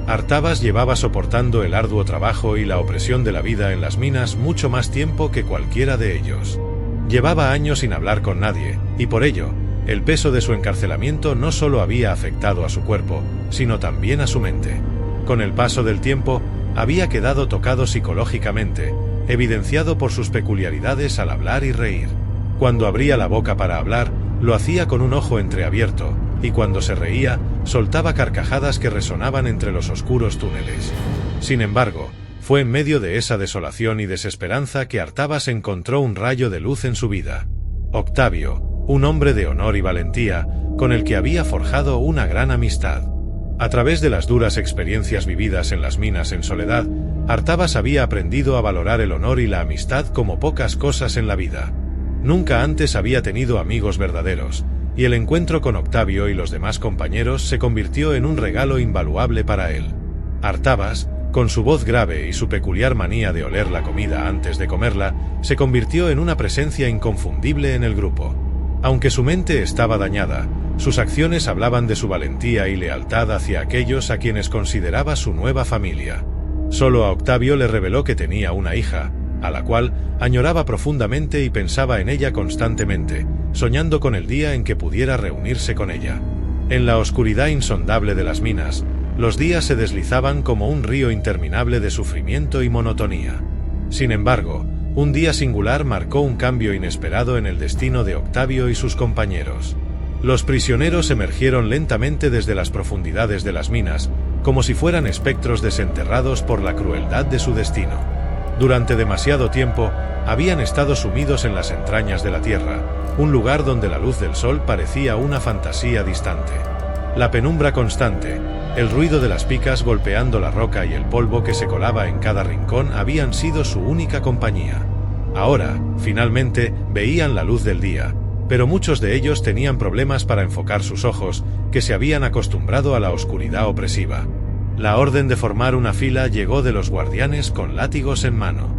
Artabas llevaba soportando el arduo trabajo y la opresión de la vida en las minas mucho más tiempo que cualquiera de ellos. Llevaba años sin hablar con nadie, y por ello, el peso de su encarcelamiento no solo había afectado a su cuerpo, sino también a su mente. Con el paso del tiempo, había quedado tocado psicológicamente, evidenciado por sus peculiaridades al hablar y reír. Cuando abría la boca para hablar, lo hacía con un ojo entreabierto, y cuando se reía, soltaba carcajadas que resonaban entre los oscuros túneles. Sin embargo, fue en medio de esa desolación y desesperanza que Artabas encontró un rayo de luz en su vida. Octavio, un hombre de honor y valentía, con el que había forjado una gran amistad. A través de las duras experiencias vividas en las minas en Soledad, Artabas había aprendido a valorar el honor y la amistad como pocas cosas en la vida. Nunca antes había tenido amigos verdaderos, y el encuentro con Octavio y los demás compañeros se convirtió en un regalo invaluable para él. Artabas, con su voz grave y su peculiar manía de oler la comida antes de comerla, se convirtió en una presencia inconfundible en el grupo. Aunque su mente estaba dañada, sus acciones hablaban de su valentía y lealtad hacia aquellos a quienes consideraba su nueva familia. Solo a Octavio le reveló que tenía una hija, a la cual añoraba profundamente y pensaba en ella constantemente, soñando con el día en que pudiera reunirse con ella. En la oscuridad insondable de las minas, los días se deslizaban como un río interminable de sufrimiento y monotonía. Sin embargo, un día singular marcó un cambio inesperado en el destino de Octavio y sus compañeros. Los prisioneros emergieron lentamente desde las profundidades de las minas, como si fueran espectros desenterrados por la crueldad de su destino. Durante demasiado tiempo, habían estado sumidos en las entrañas de la tierra, un lugar donde la luz del sol parecía una fantasía distante. La penumbra constante, el ruido de las picas golpeando la roca y el polvo que se colaba en cada rincón habían sido su única compañía. Ahora, finalmente, veían la luz del día, pero muchos de ellos tenían problemas para enfocar sus ojos, que se habían acostumbrado a la oscuridad opresiva. La orden de formar una fila llegó de los guardianes con látigos en mano.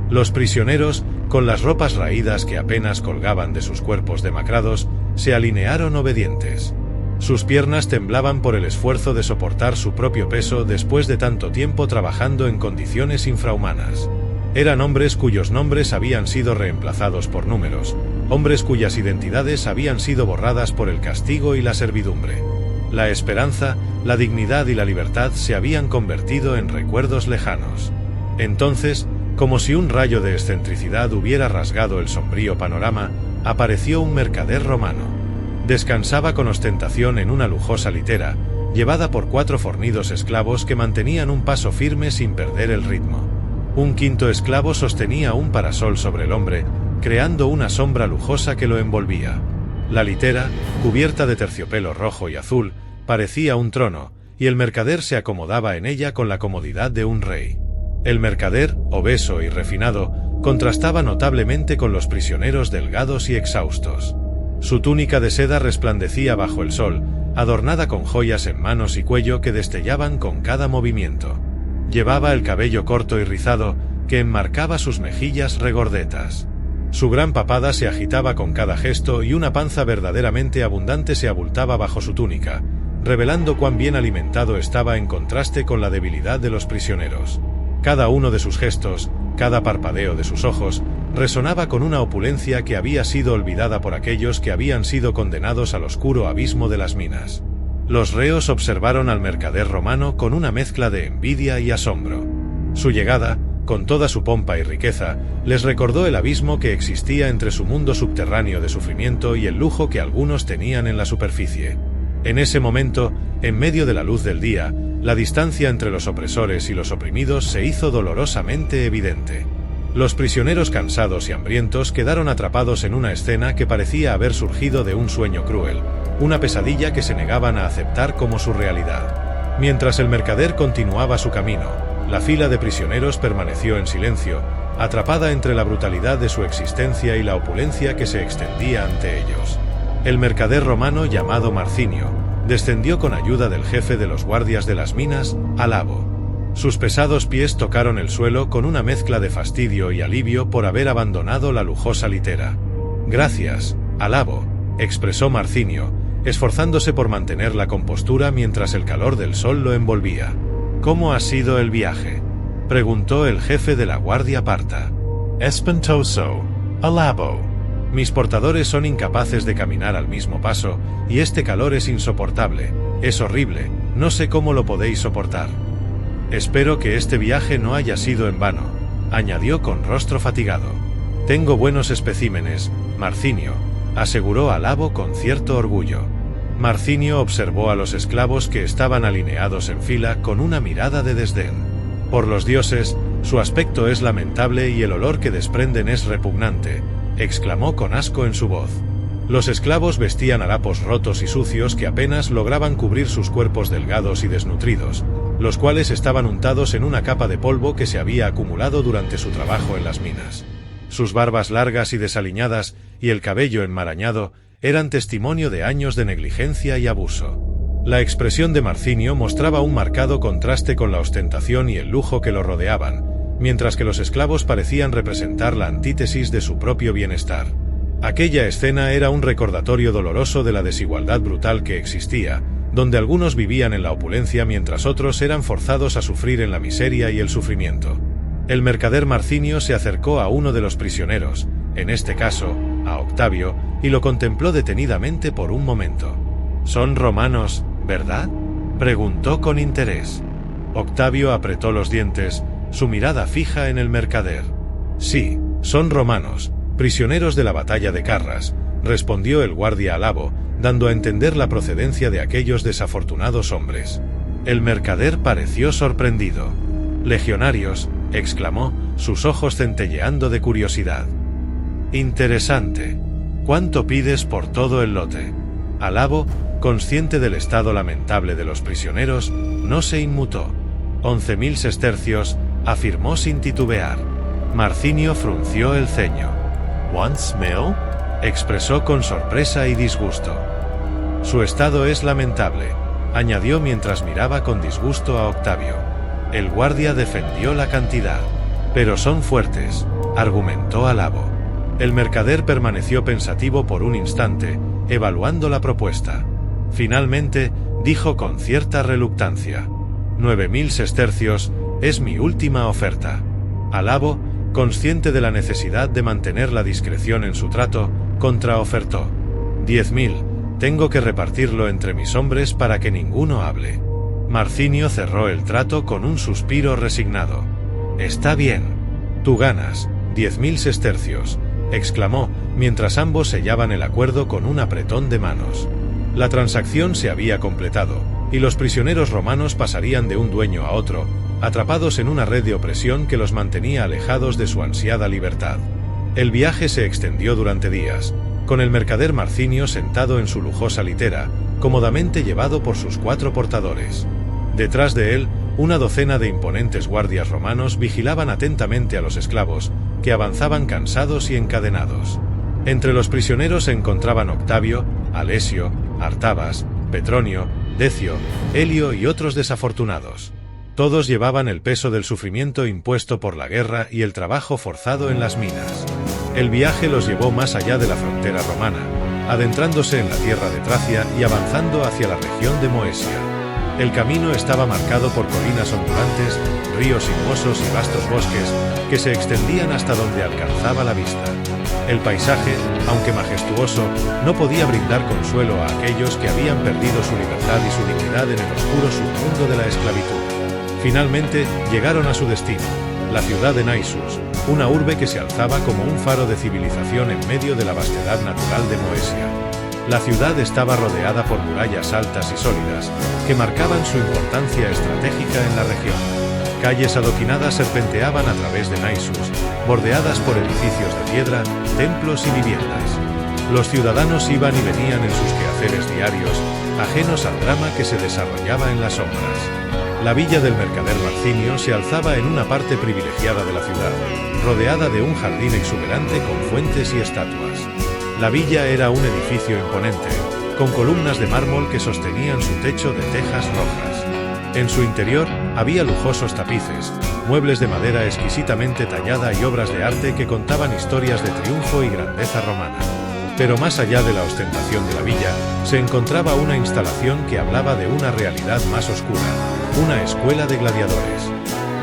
Los prisioneros, con las ropas raídas que apenas colgaban de sus cuerpos demacrados, se alinearon obedientes. Sus piernas temblaban por el esfuerzo de soportar su propio peso después de tanto tiempo trabajando en condiciones infrahumanas. Eran hombres cuyos nombres habían sido reemplazados por números, hombres cuyas identidades habían sido borradas por el castigo y la servidumbre. La esperanza, la dignidad y la libertad se habían convertido en recuerdos lejanos. Entonces, como si un rayo de excentricidad hubiera rasgado el sombrío panorama, apareció un mercader romano. Descansaba con ostentación en una lujosa litera, llevada por 4 fornidos esclavos que mantenían un paso firme sin perder el ritmo. Un quinto esclavo sostenía un parasol sobre el hombre, creando una sombra lujosa que lo envolvía. La litera, cubierta de terciopelo rojo y azul, parecía un trono, y el mercader se acomodaba en ella con la comodidad de un rey. El mercader, obeso y refinado, contrastaba notablemente con los prisioneros delgados y exhaustos. Su túnica de seda resplandecía bajo el sol, adornada con joyas en manos y cuello que destellaban con cada movimiento. Llevaba el cabello corto y rizado, que enmarcaba sus mejillas regordetas. Su gran papada se agitaba con cada gesto y una panza verdaderamente abundante se abultaba bajo su túnica, revelando cuán bien alimentado estaba en contraste con la debilidad de los prisioneros. Cada uno de sus gestos, cada parpadeo de sus ojos, resonaba con una opulencia que había sido olvidada por aquellos que habían sido condenados al oscuro abismo de las minas. Los reos observaron al mercader romano con una mezcla de envidia y asombro. Su llegada, con toda su pompa y riqueza, les recordó el abismo que existía entre su mundo subterráneo de sufrimiento y el lujo que algunos tenían en la superficie. En ese momento, en medio de la luz del día, la distancia entre los opresores y los oprimidos se hizo dolorosamente evidente. Los prisioneros cansados y hambrientos quedaron atrapados en una escena que parecía haber surgido de un sueño cruel, una pesadilla que se negaban a aceptar como su realidad. Mientras el mercader continuaba su camino, la fila de prisioneros permaneció en silencio, atrapada entre la brutalidad de su existencia y la opulencia que se extendía ante ellos. El mercader romano llamado Marcinio descendió con ayuda del jefe de los guardias de las minas, Alabo. Sus pesados pies tocaron el suelo con una mezcla de fastidio y alivio por haber abandonado la lujosa litera. «Gracias, Alabo», expresó Marcinio, esforzándose por mantener la compostura mientras el calor del sol lo envolvía. «¿Cómo ha sido el viaje?», preguntó el jefe de la guardia parta. «Espantoso, Alabo. Mis portadores son incapaces de caminar al mismo paso, y este calor es insoportable, es horrible, no sé cómo lo podéis soportar». «Espero que este viaje no haya sido en vano», añadió con rostro fatigado. «Tengo buenos especímenes, Marcinio», aseguró Alabo con cierto orgullo. Marcinio observó a los esclavos que estaban alineados en fila con una mirada de desdén. «Por los dioses, su aspecto es lamentable y el olor que desprenden es repugnante», exclamó con asco en su voz. Los esclavos vestían harapos rotos y sucios que apenas lograban cubrir sus cuerpos delgados y desnutridos, los cuales estaban untados en una capa de polvo que se había acumulado durante su trabajo en las minas. Sus barbas largas y desaliñadas y el cabello enmarañado eran testimonio de años de negligencia y abuso. La expresión de Marcinio mostraba un marcado contraste con la ostentación y el lujo que lo rodeaban, mientras que los esclavos parecían representar la antítesis de su propio bienestar. Aquella escena era un recordatorio doloroso de la desigualdad brutal que existía, donde algunos vivían en la opulencia mientras otros eran forzados a sufrir en la miseria y el sufrimiento. El mercader Marcinio se acercó a uno de los prisioneros, en este caso, a Octavio, y lo contempló detenidamente por un momento. «Son romanos, ¿verdad?», preguntó con interés. Octavio apretó los dientes, su mirada fija en el mercader. «Sí, son romanos, prisioneros de la batalla de Carras», respondió el guardia alabo, dando a entender la procedencia de aquellos desafortunados hombres. El mercader pareció sorprendido. «Legionarios», exclamó, sus ojos centelleando de curiosidad. «Interesante. ¿Cuánto pides por todo el lote?». Alabo, consciente del estado lamentable de los prisioneros, no se inmutó. 11.000 sestercios, afirmó sin titubear. Marcinio frunció el ceño. «¿Once mil?», expresó con sorpresa y disgusto. «Su estado es lamentable», añadió mientras miraba con disgusto a Octavio. El guardia defendió la cantidad. «Pero son fuertes», argumentó Alabo. El mercader permaneció pensativo por un instante, evaluando la propuesta. Finalmente, dijo con cierta reluctancia: 9.000 sestercios es mi última oferta. Alabo, consciente de la necesidad de mantener la discreción en su trato, contraofertó: 10.000, tengo que repartirlo entre mis hombres para que ninguno hable. Marcinio cerró el trato con un suspiro resignado. «Está bien. Tú ganas 10.000 sestercios», exclamó, mientras ambos sellaban el acuerdo con un apretón de manos. La transacción se había completado, y los prisioneros romanos pasarían de un dueño a otro, atrapados en una red de opresión que los mantenía alejados de su ansiada libertad. El viaje se extendió durante días, con el mercader Marcinio sentado en su lujosa litera, cómodamente llevado por sus 4 portadores. Detrás de él, una docena de imponentes guardias romanos vigilaban atentamente a los esclavos, que avanzaban cansados y encadenados. Entre los prisioneros se encontraban Octavio, Alesio, Artabas, Petronio, Decio, Helio y otros desafortunados. Todos llevaban el peso del sufrimiento impuesto por la guerra y el trabajo forzado en las minas. El viaje los llevó más allá de la frontera romana, adentrándose en la tierra de Tracia y avanzando hacia la región de Moesia. El camino estaba marcado por colinas ondulantes, ríos sinuosos y vastos bosques que se extendían hasta donde alcanzaba la vista. El paisaje, aunque majestuoso, no podía brindar consuelo a aquellos que habían perdido su libertad y su dignidad en el oscuro submundo de la esclavitud. Finalmente, llegaron a su destino, la ciudad de Naissus, una urbe que se alzaba como un faro de civilización en medio de la vastedad natural de Moesia. La ciudad estaba rodeada por murallas altas y sólidas, que marcaban su importancia estratégica en la región. Calles adoquinadas serpenteaban a través de Naissus, bordeadas por edificios de piedra, templos y viviendas. Los ciudadanos iban y venían en sus quehaceres diarios, ajenos al drama que se desarrollaba en las sombras. La villa del mercader Marcinio se alzaba en una parte privilegiada de la ciudad, rodeada de un jardín exuberante con fuentes y estatuas. La villa era un edificio imponente, con columnas de mármol que sostenían su techo de tejas rojas. En su interior había lujosos tapices, muebles de madera exquisitamente tallada y obras de arte que contaban historias de triunfo y grandeza romana. Pero más allá de la ostentación de la villa, se encontraba una instalación que hablaba de una realidad más oscura, una escuela de gladiadores.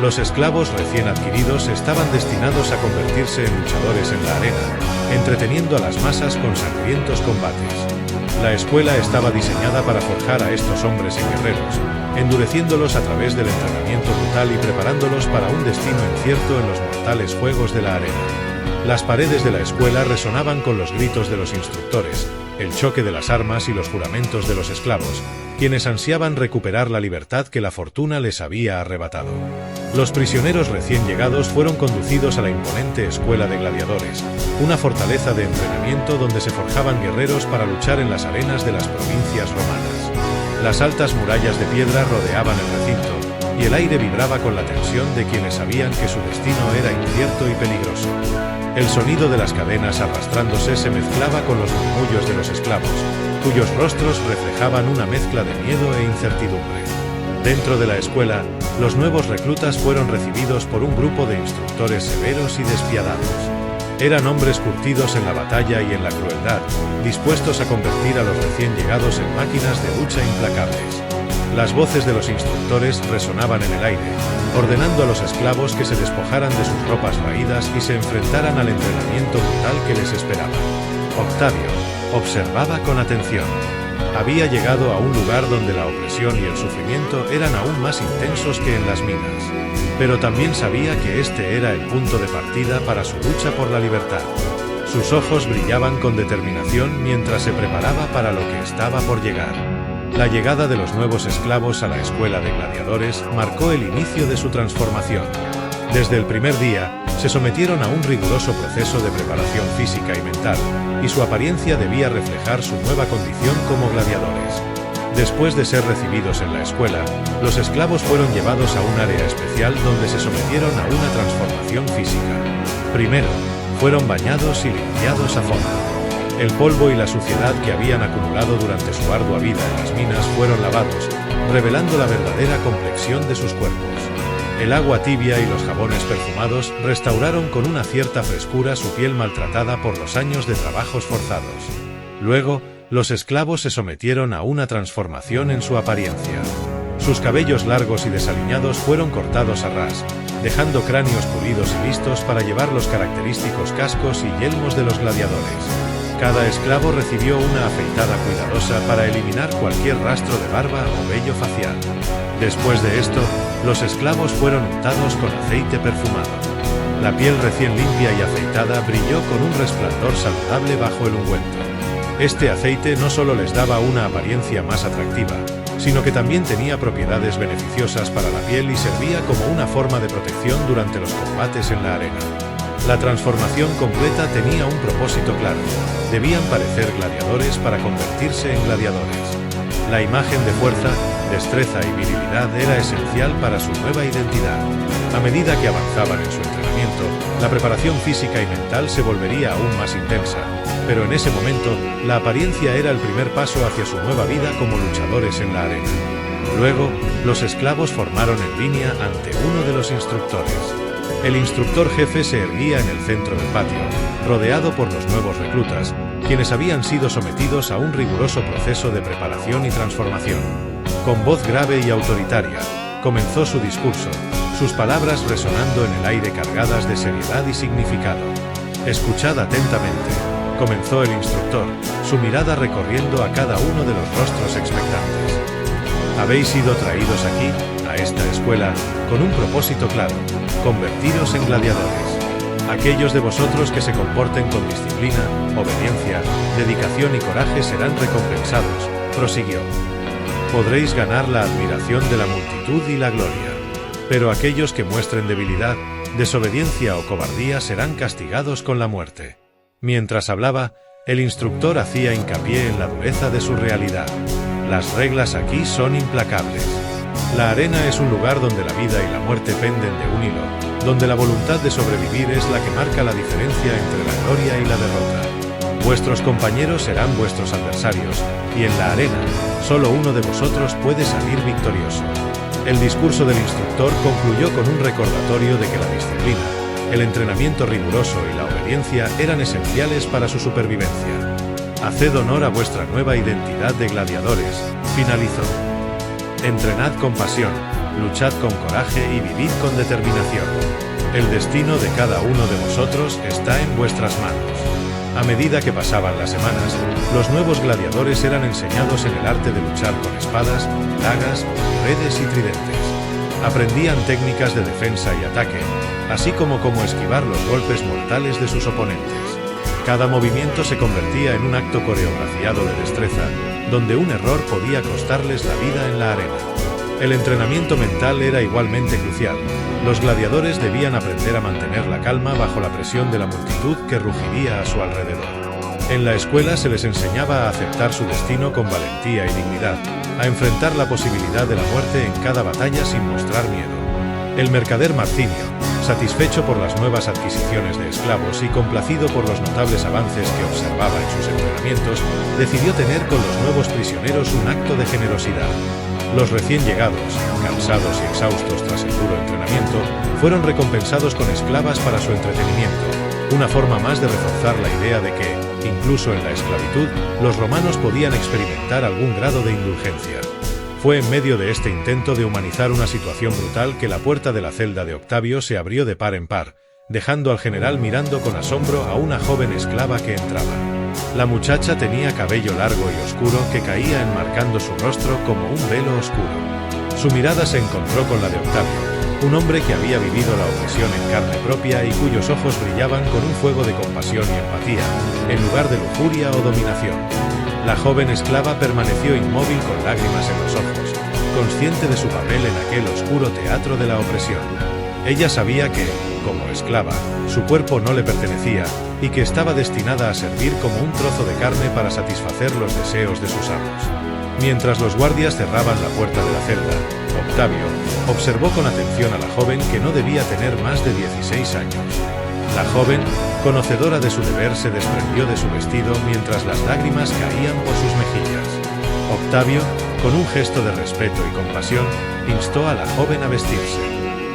Los esclavos recién adquiridos estaban destinados a convertirse en luchadores en la arena, entreteniendo a las masas con sangrientos combates. La escuela estaba diseñada para forjar a estos hombres en guerreros, endureciéndolos a través del entrenamiento brutal y preparándolos para un destino incierto en los mortales juegos de la arena. Las paredes de la escuela resonaban con los gritos de los instructores, el choque de las armas y los juramentos de los esclavos, quienes ansiaban recuperar la libertad que la fortuna les había arrebatado. Los prisioneros recién llegados fueron conducidos a la imponente escuela de gladiadores, una fortaleza de entrenamiento donde se forjaban guerreros para luchar en las arenas de las provincias romanas. Las altas murallas de piedra rodeaban el recinto, y el aire vibraba con la tensión de quienes sabían que su destino era incierto y peligroso. El sonido de las cadenas arrastrándose se mezclaba con los murmullos de los esclavos, cuyos rostros reflejaban una mezcla de miedo e incertidumbre. Dentro de la escuela, los nuevos reclutas fueron recibidos por un grupo de instructores severos y despiadados. Eran hombres curtidos en la batalla y en la crueldad, dispuestos a convertir a los recién llegados en máquinas de lucha implacables. Las voces de los instructores resonaban en el aire, ordenando a los esclavos que se despojaran de sus ropas raídas y se enfrentaran al entrenamiento brutal que les esperaba. Octavio observaba con atención. Había llegado a un lugar donde la opresión y el sufrimiento eran aún más intensos que en las minas. Pero también sabía que este era el punto de partida para su lucha por la libertad. Sus ojos brillaban con determinación mientras se preparaba para lo que estaba por llegar. La llegada de los nuevos esclavos a la escuela de gladiadores marcó el inicio de su transformación. Desde el primer día, se sometieron a un riguroso proceso de preparación física y mental, y su apariencia debía reflejar su nueva condición como gladiadores. Después de ser recibidos en la escuela, los esclavos fueron llevados a un área especial donde se sometieron a una transformación física. Primero, fueron bañados y limpiados a fondo. El polvo y la suciedad que habían acumulado durante su ardua vida en las minas fueron lavados, revelando la verdadera complexión de sus cuerpos. El agua tibia y los jabones perfumados restauraron con una cierta frescura su piel maltratada por los años de trabajos forzados. Luego, los esclavos se sometieron a una transformación en su apariencia. Sus cabellos largos y desaliñados fueron cortados a ras, dejando cráneos pulidos y listos para llevar los característicos cascos y yelmos de los gladiadores. Cada esclavo recibió una afeitada cuidadosa para eliminar cualquier rastro de barba o vello facial. Después de esto, los esclavos fueron untados con aceite perfumado. La piel recién limpia y afeitada brilló con un resplandor saludable bajo el ungüento. Este aceite no solo les daba una apariencia más atractiva, sino que también tenía propiedades beneficiosas para la piel y servía como una forma de protección durante los combates en la arena. La transformación completa tenía un propósito claro: debían parecer gladiadores para convertirse en gladiadores. La imagen de fuerza, destreza y virilidad era esencial para su nueva identidad. A medida que avanzaban en su entrenamiento, la preparación física y mental se volvería aún más intensa, pero en ese momento, la apariencia era el primer paso hacia su nueva vida como luchadores en la arena. Luego, los esclavos formaron en línea ante uno de los instructores. El instructor jefe se erguía en el centro del patio, rodeado por los nuevos reclutas, quienes habían sido sometidos a un riguroso proceso de preparación y transformación. Con voz grave y autoritaria, comenzó su discurso, sus palabras resonando en el aire cargadas de seriedad y significado. «Escuchad atentamente», comenzó el instructor, su mirada recorriendo a cada uno de los rostros expectantes. «Habéis sido traídos aquí, a esta escuela, con un propósito claro: convertiros en gladiadores. Aquellos de vosotros que se comporten con disciplina, obediencia, dedicación y coraje serán recompensados», prosiguió. «Podréis ganar la admiración de la multitud y la gloria. Pero aquellos que muestren debilidad, desobediencia o cobardía serán castigados con la muerte». Mientras hablaba, el instructor hacía hincapié en la dureza de su realidad. Las reglas aquí son implacables. La arena es un lugar donde la vida y la muerte penden de un hilo, donde la voluntad de sobrevivir es la que marca la diferencia entre la gloria y la derrota. Vuestros compañeros serán vuestros adversarios, y en la arena, solo uno de vosotros puede salir victorioso. El discurso del instructor concluyó con un recordatorio de que la disciplina, el entrenamiento riguroso y la obediencia eran esenciales para su supervivencia. «Haced honor a vuestra nueva identidad de gladiadores», finalizó. «Entrenad con pasión, luchad con coraje y vivid con determinación. El destino de cada uno de vosotros está en vuestras manos». A medida que pasaban las semanas, los nuevos gladiadores eran enseñados en el arte de luchar con espadas, dagas, redes y tridentes. Aprendían técnicas de defensa y ataque, así como cómo esquivar los golpes mortales de sus oponentes. Cada movimiento se convertía en un acto coreografiado de destreza, donde un error podía costarles la vida en la arena. El entrenamiento mental era igualmente crucial. Los gladiadores debían aprender a mantener la calma bajo la presión de la multitud que rugiría a su alrededor. En la escuela se les enseñaba a aceptar su destino con valentía y dignidad, a enfrentar la posibilidad de la muerte en cada batalla sin mostrar miedo. El mercader Marcinio, satisfecho por las nuevas adquisiciones de esclavos y complacido por los notables avances que observaba en sus entrenamientos, decidió tener con los nuevos prisioneros un acto de generosidad. Los recién llegados, cansados y exhaustos tras el duro entrenamiento, fueron recompensados con esclavas para su entretenimiento, una forma más de reforzar la idea de que, incluso en la esclavitud, los romanos podían experimentar algún grado de indulgencia. Fue en medio de este intento de humanizar una situación brutal que la puerta de la celda de Octavio se abrió de par en par, dejando al general mirando con asombro a una joven esclava que entraba. La muchacha tenía cabello largo y oscuro que caía enmarcando su rostro como un velo oscuro. Su mirada se encontró con la de Octavio, un hombre que había vivido la opresión en carne propia y cuyos ojos brillaban con un fuego de compasión y empatía, en lugar de lujuria o dominación. La joven esclava permaneció inmóvil con lágrimas en los ojos, consciente de su papel en aquel oscuro teatro de la opresión. Ella sabía que, como esclava, su cuerpo no le pertenecía y que estaba destinada a servir como un trozo de carne para satisfacer los deseos de sus amos. Mientras los guardias cerraban la puerta de la celda, Octavio observó con atención a la joven que no debía tener más de 16 años. La joven, conocedora de su deber, se desprendió de su vestido mientras las lágrimas caían por sus mejillas. Octavio, con un gesto de respeto y compasión, instó a la joven a vestirse.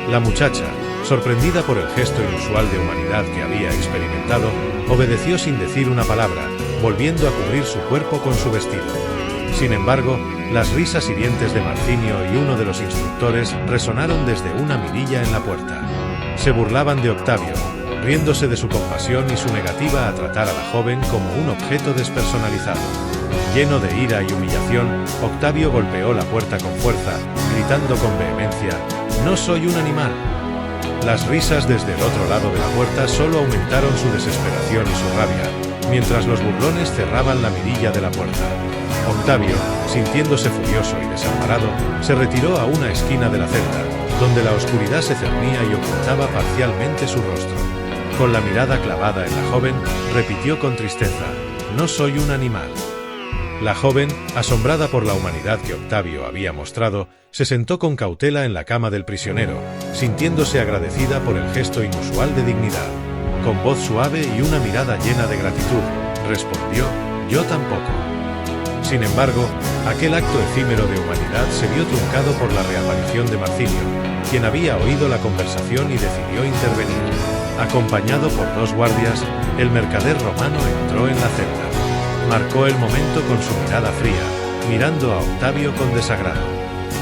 La muchacha, sorprendida por el gesto inusual de humanidad que había experimentado, obedeció sin decir una palabra, volviendo a cubrir su cuerpo con su vestido. Sin embargo, las risas hirientes de Marcinio y uno de los instructores resonaron desde una mirilla en la puerta. Se burlaban de Octavio, riéndose de su compasión y su negativa a tratar a la joven como un objeto despersonalizado. Lleno de ira y humillación, Octavio golpeó la puerta con fuerza, gritando con vehemencia: «¡No soy un animal!». Las risas desde el otro lado de la puerta solo aumentaron su desesperación y su rabia, mientras los burlones cerraban la mirilla de la puerta. Octavio, sintiéndose furioso y desamparado, se retiró a una esquina de la celda, donde la oscuridad se cernía y ocultaba parcialmente su rostro. Con la mirada clavada en la joven, repitió con tristeza: «No soy un animal». La joven, asombrada por la humanidad que Octavio había mostrado, se sentó con cautela en la cama del prisionero, sintiéndose agradecida por el gesto inusual de dignidad. Con voz suave y una mirada llena de gratitud, respondió: «Yo tampoco». Sin embargo, aquel acto efímero de humanidad se vio truncado por la reaparición de Marcinio, quien había oído la conversación y decidió intervenir. Acompañado por dos guardias, el mercader romano entró en la celda. Marcó el momento con su mirada fría, mirando a Octavio con desagrado.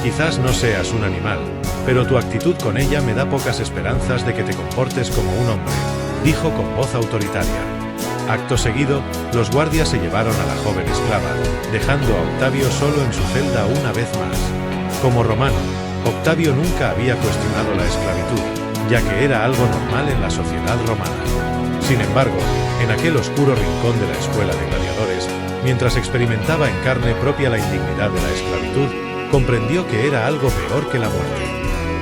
«Quizás no seas un animal, pero tu actitud con ella me da pocas esperanzas de que te comportes como un hombre», dijo con voz autoritaria. Acto seguido, los guardias se llevaron a la joven esclava, dejando a Octavio solo en su celda una vez más. Como romano, Octavio nunca había cuestionado la esclavitud, ya que era algo normal en la sociedad romana. Sin embargo, en aquel oscuro rincón de la escuela de gladiadores, mientras experimentaba en carne propia la indignidad de la esclavitud, comprendió que era algo peor que la muerte.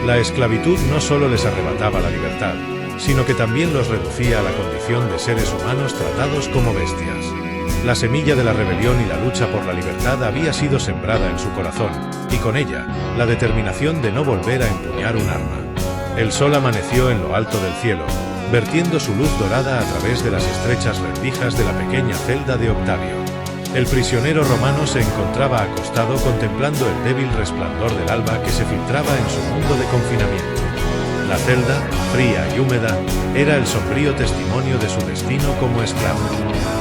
La esclavitud no solo les arrebataba la libertad, sino que también los reducía a la condición de seres humanos tratados como bestias. La semilla de la rebelión y la lucha por la libertad había sido sembrada en su corazón, y con ella, la determinación de no volver a empuñar un arma. El sol amaneció en lo alto del cielo, vertiendo su luz dorada a través de las estrechas rendijas de la pequeña celda de Octavio. El prisionero romano se encontraba acostado contemplando el débil resplandor del alba que se filtraba en su mundo de confinamiento. La celda, fría y húmeda, era el sombrío testimonio de su destino como esclavo.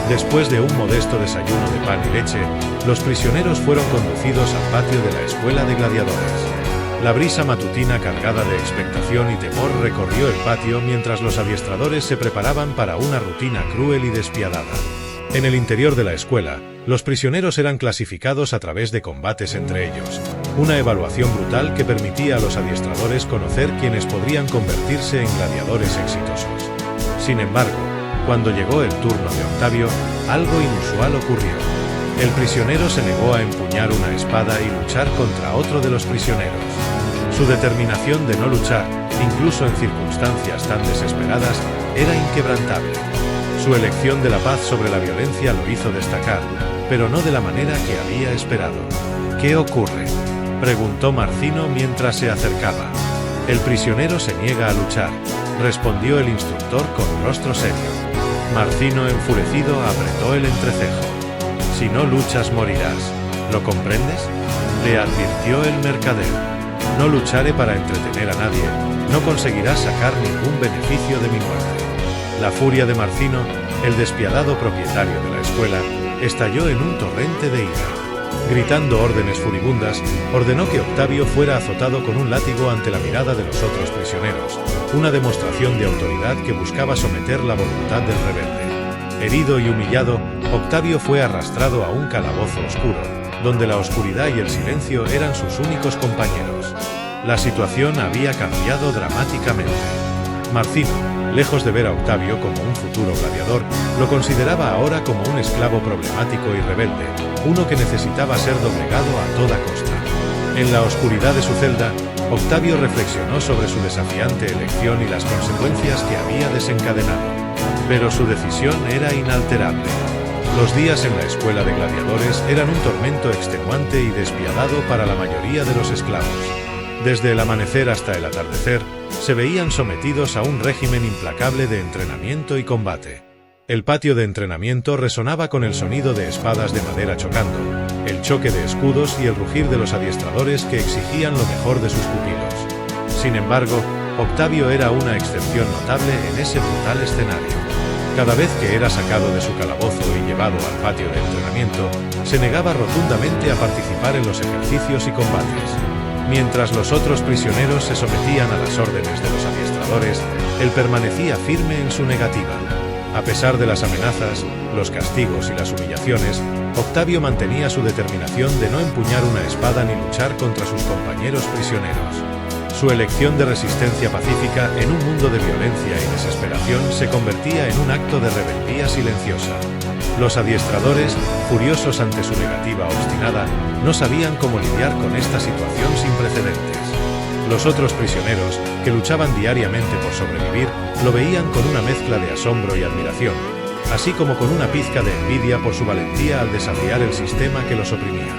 Después de un modesto desayuno de pan y leche, los prisioneros fueron conducidos al patio de la escuela de gladiadores. La brisa matutina cargada de expectación y temor recorrió el patio mientras los adiestradores se preparaban para una rutina cruel y despiadada. En el interior de la escuela, los prisioneros eran clasificados a través de combates entre ellos, una evaluación brutal que permitía a los adiestradores conocer quiénes podrían convertirse en gladiadores exitosos. Sin embargo, Cuando llegó el turno de Octavio, algo inusual ocurrió. El prisionero se negó a empuñar una espada y luchar contra otro de los prisioneros. Su determinación de no luchar, incluso en circunstancias tan desesperadas, era inquebrantable. Su elección de la paz sobre la violencia lo hizo destacar, pero no de la manera que había esperado. ¿Qué ocurre?, preguntó Marcino mientras se acercaba. El prisionero se niega a luchar, respondió el instructor con rostro serio. Marcino, enfurecido, apretó el entrecejo. Si no luchas morirás, ¿lo comprendes?, le advirtió el mercader. No lucharé para entretener a nadie, no conseguirás sacar ningún beneficio de mi muerte. La furia de Marcino, el despiadado propietario de la escuela, estalló en un torrente de ira. Gritando órdenes furibundas, ordenó que Octavio fuera azotado con un látigo ante la mirada de los otros prisioneros, una demostración de autoridad que buscaba someter la voluntad del rebelde. Herido y humillado, Octavio fue arrastrado a un calabozo oscuro, donde la oscuridad y el silencio eran sus únicos compañeros. La situación había cambiado dramáticamente. Marcino, lejos de ver a Octavio como un futuro gladiador, lo consideraba ahora como un esclavo problemático y rebelde, uno que necesitaba ser doblegado a toda costa. En la oscuridad de su celda, Octavio reflexionó sobre su desafiante elección y las consecuencias que había desencadenado. Pero su decisión era inalterable. Los días en la escuela de gladiadores eran un tormento extenuante y despiadado para la mayoría de los esclavos. Desde el amanecer hasta el atardecer, se veían sometidos a un régimen implacable de entrenamiento y combate. El patio de entrenamiento resonaba con el sonido de espadas de madera chocando, el choque de escudos y el rugir de los adiestradores que exigían lo mejor de sus pupilos. Sin embargo, Octavio era una excepción notable en ese brutal escenario. Cada vez que era sacado de su calabozo y llevado al patio de entrenamiento, se negaba rotundamente a participar en los ejercicios y combates. Mientras los otros prisioneros se sometían a las órdenes de los adiestradores, él permanecía firme en su negativa. A pesar de las amenazas, los castigos y las humillaciones, Octavio mantenía su determinación de no empuñar una espada ni luchar contra sus compañeros prisioneros. Su elección de resistencia pacífica en un mundo de violencia y desesperación se convertía en un acto de rebeldía silenciosa. Los adiestradores, furiosos ante su negativa obstinada, no sabían cómo lidiar con esta situación sin precedentes. Los otros prisioneros, que luchaban diariamente por sobrevivir, lo veían con una mezcla de asombro y admiración, así como con una pizca de envidia por su valentía al desafiar el sistema que los oprimía.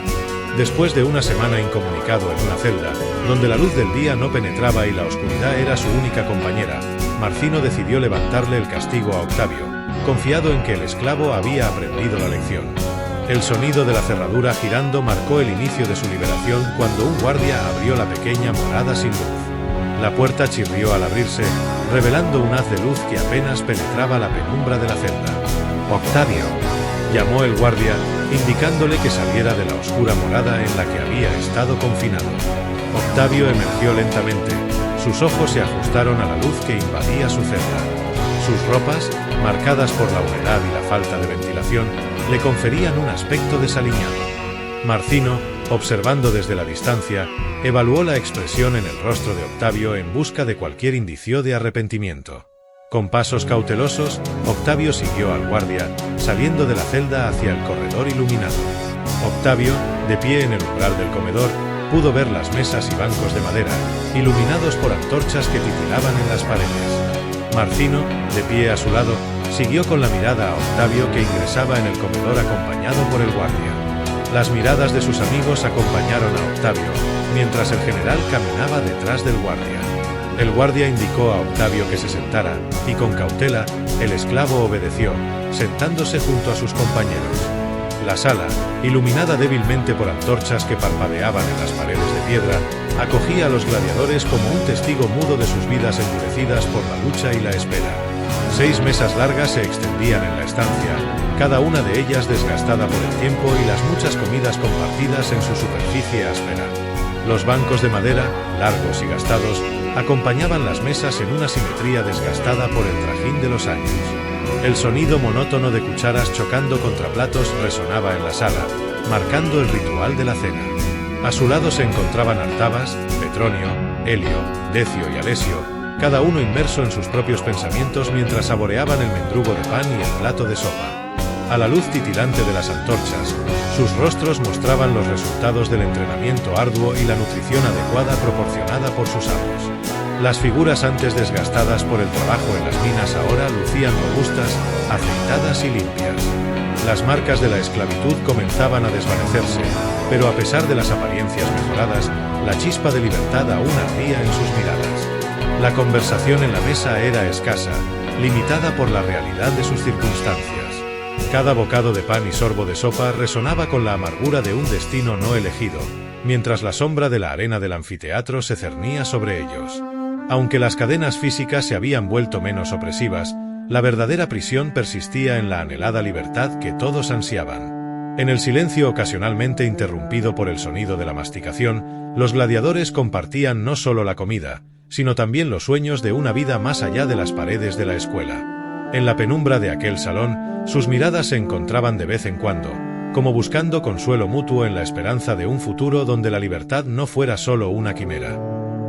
Después de una semana incomunicado en una celda, donde la luz del día no penetraba y la oscuridad era su única compañera, Marcino decidió levantarle el castigo a Octavio, confiado en que el esclavo había aprendido la lección. El sonido de la cerradura girando marcó el inicio de su liberación cuando un guardia abrió la pequeña morada sin luz. La puerta chirrió al abrirse, revelando un haz de luz que apenas penetraba la penumbra de la celda. «Octavio», llamó el guardia, indicándole que saliera de la oscura morada en la que había estado confinado. Octavio emergió lentamente, sus ojos se ajustaron a la luz que invadía su celda. Sus ropas, marcadas por la humedad y la falta de ventilación, le conferían un aspecto desaliñado. Marcino, observando desde la distancia, evaluó la expresión en el rostro de Octavio en busca de cualquier indicio de arrepentimiento. Con pasos cautelosos, Octavio siguió al guardia, saliendo de la celda hacia el corredor iluminado. Octavio, de pie en el umbral del comedor, pudo ver las mesas y bancos de madera, iluminados por antorchas que titilaban en las paredes. Marcino, de pie a su lado, siguió con la mirada a Octavio que ingresaba en el comedor acompañado por el guardia. Las miradas de sus amigos acompañaron a Octavio, mientras el general caminaba detrás del guardia. El guardia indicó a Octavio que se sentara, y con cautela, el esclavo obedeció, sentándose junto a sus compañeros. La sala, iluminada débilmente por antorchas que parpadeaban en las paredes de piedra, acogía a los gladiadores como un testigo mudo de sus vidas endurecidas por la lucha y la espera. 6 mesas largas se extendían en la estancia, cada una de ellas desgastada por el tiempo y las muchas comidas compartidas en su superficie áspera. Los bancos de madera, largos y gastados, acompañaban las mesas en una simetría desgastada por el trajín de los años. El sonido monótono de cucharas chocando contra platos resonaba en la sala, marcando el ritual de la cena. A su lado se encontraban Artabas, Petronio, Helio, Decio y Alesio, cada uno inmerso en sus propios pensamientos mientras saboreaban el mendrugo de pan y el plato de sopa. A la luz titilante de las antorchas, sus rostros mostraban los resultados del entrenamiento arduo y la nutrición adecuada proporcionada por sus amos. Las figuras antes desgastadas por el trabajo en las minas ahora lucían robustas, aceitadas y limpias. Las marcas de la esclavitud comenzaban a desvanecerse, pero a pesar de las apariencias mejoradas, la chispa de libertad aún ardía en sus miradas. La conversación en la mesa era escasa, limitada por la realidad de sus circunstancias. Cada bocado de pan y sorbo de sopa resonaba con la amargura de un destino no elegido, mientras la sombra de la arena del anfiteatro se cernía sobre ellos. Aunque las cadenas físicas se habían vuelto menos opresivas, la verdadera prisión persistía en la anhelada libertad que todos ansiaban. En el silencio ocasionalmente interrumpido por el sonido de la masticación, los gladiadores compartían no solo la comida, sino también los sueños de una vida más allá de las paredes de la escuela. En la penumbra de aquel salón, sus miradas se encontraban de vez en cuando, como buscando consuelo mutuo en la esperanza de un futuro donde la libertad no fuera solo una quimera.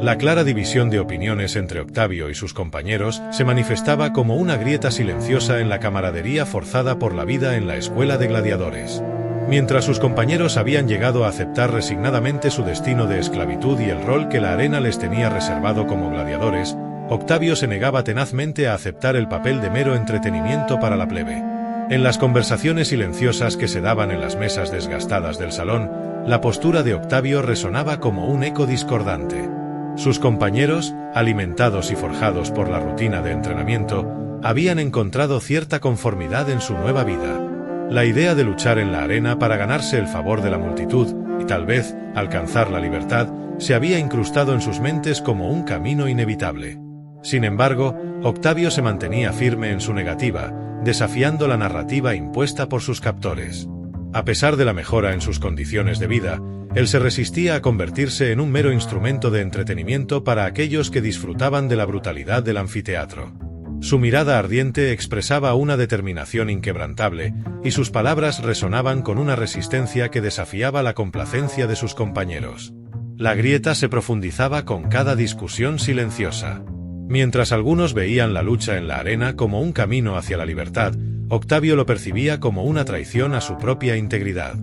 La clara división de opiniones entre Octavio y sus compañeros se manifestaba como una grieta silenciosa en la camaradería forzada por la vida en la escuela de gladiadores. Mientras sus compañeros habían llegado a aceptar resignadamente su destino de esclavitud y el rol que la arena les tenía reservado como gladiadores, Octavio se negaba tenazmente a aceptar el papel de mero entretenimiento para la plebe. En las conversaciones silenciosas que se daban en las mesas desgastadas del salón, la postura de Octavio resonaba como un eco discordante. Sus compañeros, alimentados y forjados por la rutina de entrenamiento, habían encontrado cierta conformidad en su nueva vida. La idea de luchar en la arena para ganarse el favor de la multitud, y tal vez alcanzar la libertad, se había incrustado en sus mentes como un camino inevitable. Sin embargo, Octavio se mantenía firme en su negativa, desafiando la narrativa impuesta por sus captores. A pesar de la mejora en sus condiciones de vida, él se resistía a convertirse en un mero instrumento de entretenimiento para aquellos que disfrutaban de la brutalidad del anfiteatro. Su mirada ardiente expresaba una determinación inquebrantable, y sus palabras resonaban con una resistencia que desafiaba la complacencia de sus compañeros. La grieta se profundizaba con cada discusión silenciosa. Mientras algunos veían la lucha en la arena como un camino hacia la libertad, Octavio lo percibía como una traición a su propia integridad.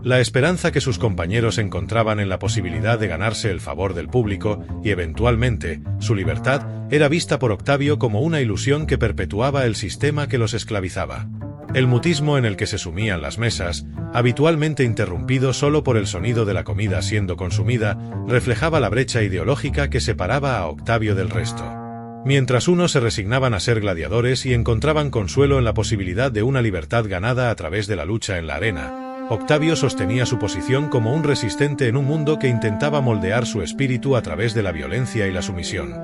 La esperanza que sus compañeros encontraban en la posibilidad de ganarse el favor del público, y eventualmente, su libertad, era vista por Octavio como una ilusión que perpetuaba el sistema que los esclavizaba. El mutismo en el que se sumían las mesas, habitualmente interrumpido solo por el sonido de la comida siendo consumida, reflejaba la brecha ideológica que separaba a Octavio del resto. Mientras unos se resignaban a ser gladiadores y encontraban consuelo en la posibilidad de una libertad ganada a través de la lucha en la arena, Octavio sostenía su posición como un resistente en un mundo que intentaba moldear su espíritu a través de la violencia y la sumisión.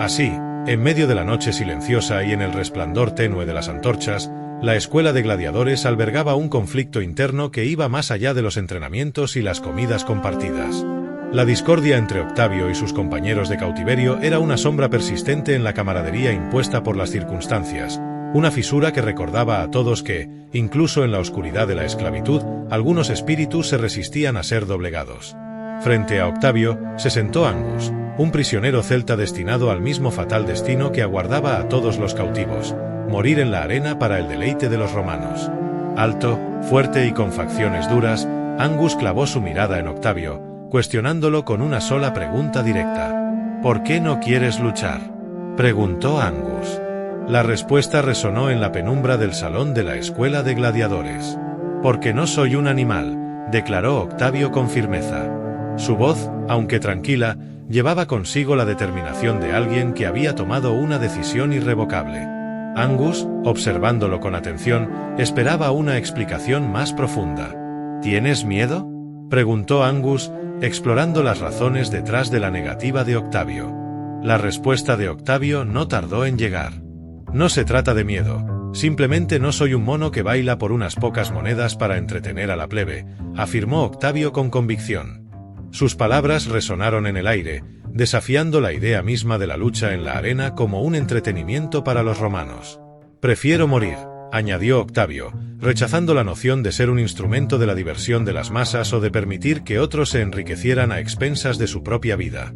Así, en medio de la noche silenciosa y en el resplandor tenue de las antorchas, la escuela de gladiadores albergaba un conflicto interno que iba más allá de los entrenamientos y las comidas compartidas. La discordia entre Octavio y sus compañeros de cautiverio era una sombra persistente en la camaradería impuesta por las circunstancias, una fisura que recordaba a todos que, incluso en la oscuridad de la esclavitud, algunos espíritus se resistían a ser doblegados. Frente a Octavio, se sentó Angus, un prisionero celta destinado al mismo fatal destino que aguardaba a todos los cautivos: morir en la arena para el deleite de los romanos. Alto, fuerte y con facciones duras, Angus clavó su mirada en Octavio, cuestionándolo con una sola pregunta directa. «¿Por qué no quieres luchar?», preguntó Angus. La respuesta resonó en la penumbra del salón de la escuela de gladiadores. «Porque no soy un animal», declaró Octavio con firmeza. Su voz, aunque tranquila, llevaba consigo la determinación de alguien que había tomado una decisión irrevocable. Angus, observándolo con atención, esperaba una explicación más profunda. «¿Tienes miedo?», preguntó Angus, explorando las razones detrás de la negativa de Octavio. La respuesta de Octavio no tardó en llegar. «No se trata de miedo, simplemente no soy un mono que baila por unas pocas monedas para entretener a la plebe», afirmó Octavio con convicción. Sus palabras resonaron en el aire, desafiando la idea misma de la lucha en la arena como un entretenimiento para los romanos. «Prefiero morir», añadió Octavio, rechazando la noción de ser un instrumento de la diversión de las masas o de permitir que otros se enriquecieran a expensas de su propia vida.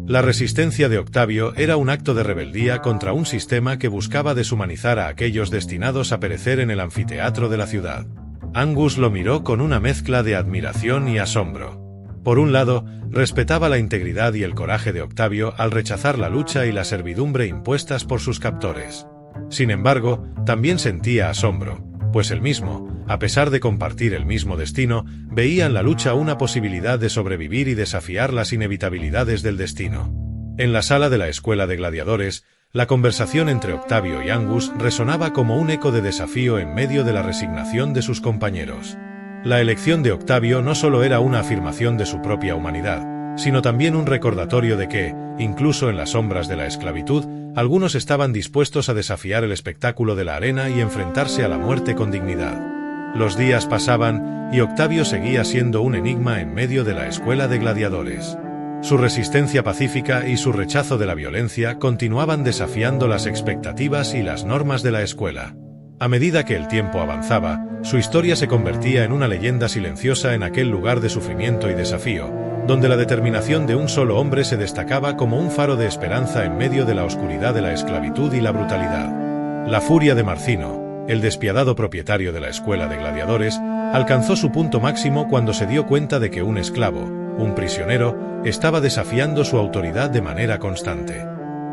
La resistencia de Octavio era un acto de rebeldía contra un sistema que buscaba deshumanizar a aquellos destinados a perecer en el anfiteatro de la ciudad. Angus lo miró con una mezcla de admiración y asombro. Por un lado, respetaba la integridad y el coraje de Octavio al rechazar la lucha y la servidumbre impuestas por sus captores. Sin embargo, también sentía asombro, pues él mismo, a pesar de compartir el mismo destino, veía en la lucha una posibilidad de sobrevivir y desafiar las inevitabilidades del destino. En la sala de la escuela de gladiadores, la conversación entre Octavio y Angus resonaba como un eco de desafío en medio de la resignación de sus compañeros. La elección de Octavio no solo era una afirmación de su propia humanidad, sino también un recordatorio de que, incluso en las sombras de la esclavitud, algunos estaban dispuestos a desafiar el espectáculo de la arena y enfrentarse a la muerte con dignidad. Los días pasaban, y Octavio seguía siendo un enigma en medio de la escuela de gladiadores. Su resistencia pacífica y su rechazo de la violencia continuaban desafiando las expectativas y las normas de la escuela. A medida que el tiempo avanzaba, su historia se convertía en una leyenda silenciosa en aquel lugar de sufrimiento y desafío, donde la determinación de un solo hombre se destacaba como un faro de esperanza en medio de la oscuridad de la esclavitud y la brutalidad. La furia de Marcino, el despiadado propietario de la escuela de gladiadores, alcanzó su punto máximo cuando se dio cuenta de que un esclavo, un prisionero, estaba desafiando su autoridad de manera constante.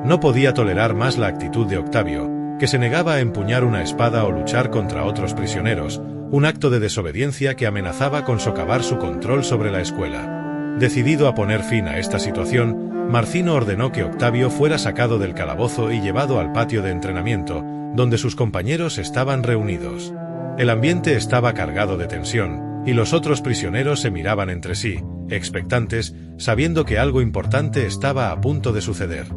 No podía tolerar más la actitud de Octavio, que se negaba a empuñar una espada o luchar contra otros prisioneros, un acto de desobediencia que amenazaba con socavar su control sobre la escuela. Decidido a poner fin a esta situación, Marcino ordenó que Octavio fuera sacado del calabozo y llevado al patio de entrenamiento, donde sus compañeros estaban reunidos. El ambiente estaba cargado de tensión, y los otros prisioneros se miraban entre sí, expectantes, sabiendo que algo importante estaba a punto de suceder.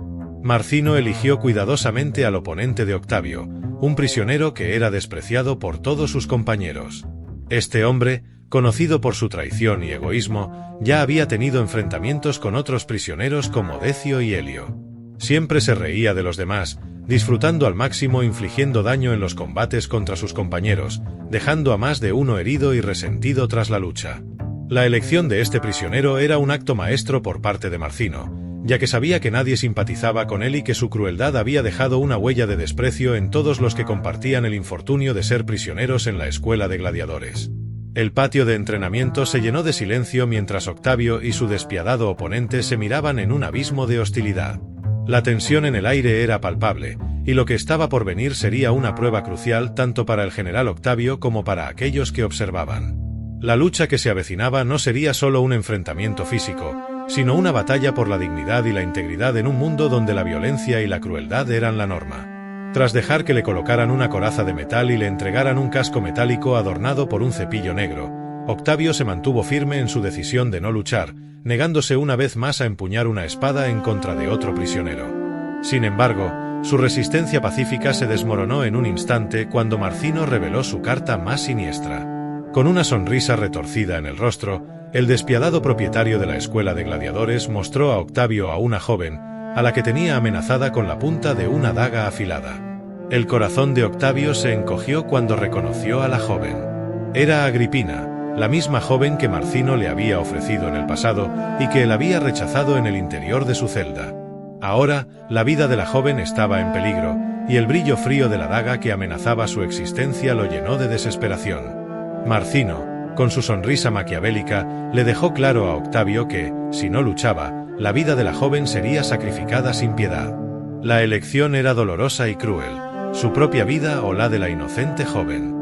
Marcino eligió cuidadosamente al oponente de Octavio, un prisionero que era despreciado por todos sus compañeros. Este hombre, conocido por su traición y egoísmo, ya había tenido enfrentamientos con otros prisioneros como Decio y Helio. Siempre se reía de los demás, disfrutando al máximo infligiendo daño en los combates contra sus compañeros, dejando a más de uno herido y resentido tras la lucha. La elección de este prisionero era un acto maestro por parte de Marcino, ya que sabía que nadie simpatizaba con él y que su crueldad había dejado una huella de desprecio en todos los que compartían el infortunio de ser prisioneros en la escuela de gladiadores. El patio de entrenamiento se llenó de silencio mientras Octavio y su despiadado oponente se miraban en un abismo de hostilidad. La tensión en el aire era palpable, y lo que estaba por venir sería una prueba crucial tanto para el general Octavio como para aquellos que observaban. La lucha que se avecinaba no sería solo un enfrentamiento físico, sino una batalla por la dignidad y la integridad en un mundo donde la violencia y la crueldad eran la norma. Tras dejar que le colocaran una coraza de metal y le entregaran un casco metálico adornado por un cepillo negro, Octavio se mantuvo firme en su decisión de no luchar, negándose una vez más a empuñar una espada en contra de otro prisionero. Sin embargo, su resistencia pacífica se desmoronó en un instante cuando Marcino reveló su carta más siniestra. Con una sonrisa retorcida en el rostro, el despiadado propietario de la escuela de gladiadores mostró a Octavio a una joven, a la que tenía amenazada con la punta de una daga afilada. El corazón de Octavio se encogió cuando reconoció a la joven. Era Agripina, la misma joven que Marcino le había ofrecido en el pasado y que él había rechazado en el interior de su celda. Ahora, la vida de la joven estaba en peligro, y el brillo frío de la daga que amenazaba su existencia lo llenó de desesperación. Marcino, con su sonrisa maquiavélica, le dejó claro a Octavio que, si no luchaba, la vida de la joven sería sacrificada sin piedad. La elección era dolorosa y cruel, su propia vida o la de la inocente joven.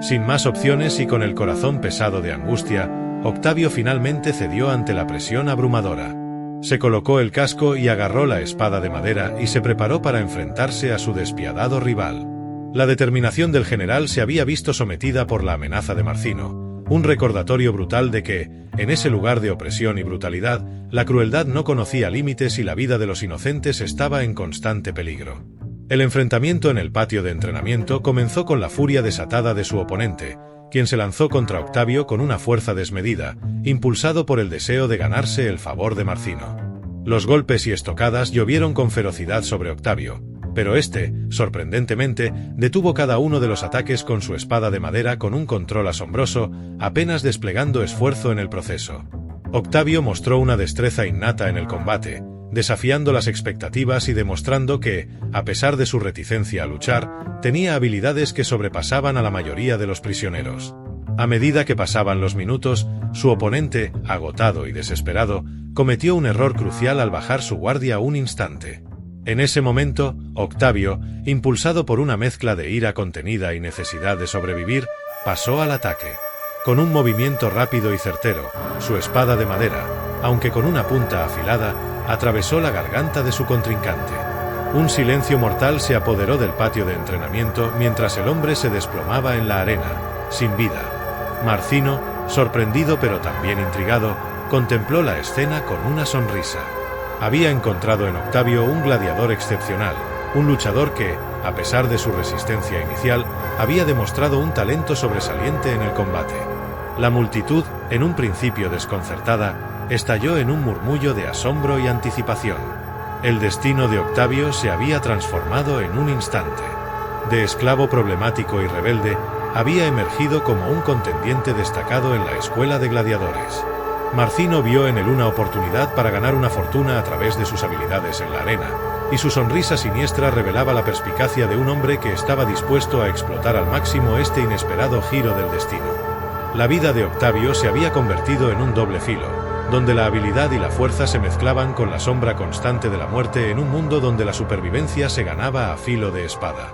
Sin más opciones y con el corazón pesado de angustia, Octavio finalmente cedió ante la presión abrumadora. Se colocó el casco y agarró la espada de madera y se preparó para enfrentarse a su despiadado rival. La determinación del general se había visto sometida por la amenaza de Marcino, un recordatorio brutal de que, en ese lugar de opresión y brutalidad, la crueldad no conocía límites y la vida de los inocentes estaba en constante peligro. El enfrentamiento en el patio de entrenamiento comenzó con la furia desatada de su oponente, quien se lanzó contra Octavio con una fuerza desmedida, impulsado por el deseo de ganarse el favor de Marcino. Los golpes y estocadas llovieron con ferocidad sobre Octavio, pero este, sorprendentemente, detuvo cada uno de los ataques con su espada de madera con un control asombroso, apenas desplegando esfuerzo en el proceso. Octavio mostró una destreza innata en el combate, desafiando las expectativas y demostrando que, a pesar de su reticencia a luchar, tenía habilidades que sobrepasaban a la mayoría de los prisioneros. A medida que pasaban los minutos, su oponente, agotado y desesperado, cometió un error crucial al bajar su guardia un instante. En ese momento, Octavio, impulsado por una mezcla de ira contenida y necesidad de sobrevivir, pasó al ataque. Con un movimiento rápido y certero, su espada de madera, aunque con una punta afilada, atravesó la garganta de su contrincante. Un silencio mortal se apoderó del patio de entrenamiento mientras el hombre se desplomaba en la arena, sin vida. Marcino, sorprendido pero también intrigado, contempló la escena con una sonrisa. Había encontrado en Octavio un gladiador excepcional, un luchador que, a pesar de su resistencia inicial, había demostrado un talento sobresaliente en el combate. La multitud, en un principio desconcertada, estalló en un murmullo de asombro y anticipación. El destino de Octavio se había transformado en un instante. De esclavo problemático y rebelde, había emergido como un contendiente destacado en la escuela de gladiadores. Marcino vio en él una oportunidad para ganar una fortuna a través de sus habilidades en la arena, y su sonrisa siniestra revelaba la perspicacia de un hombre que estaba dispuesto a explotar al máximo este inesperado giro del destino. La vida de Octavio se había convertido en un doble filo, donde la habilidad y la fuerza se mezclaban con la sombra constante de la muerte en un mundo donde la supervivencia se ganaba a filo de espada.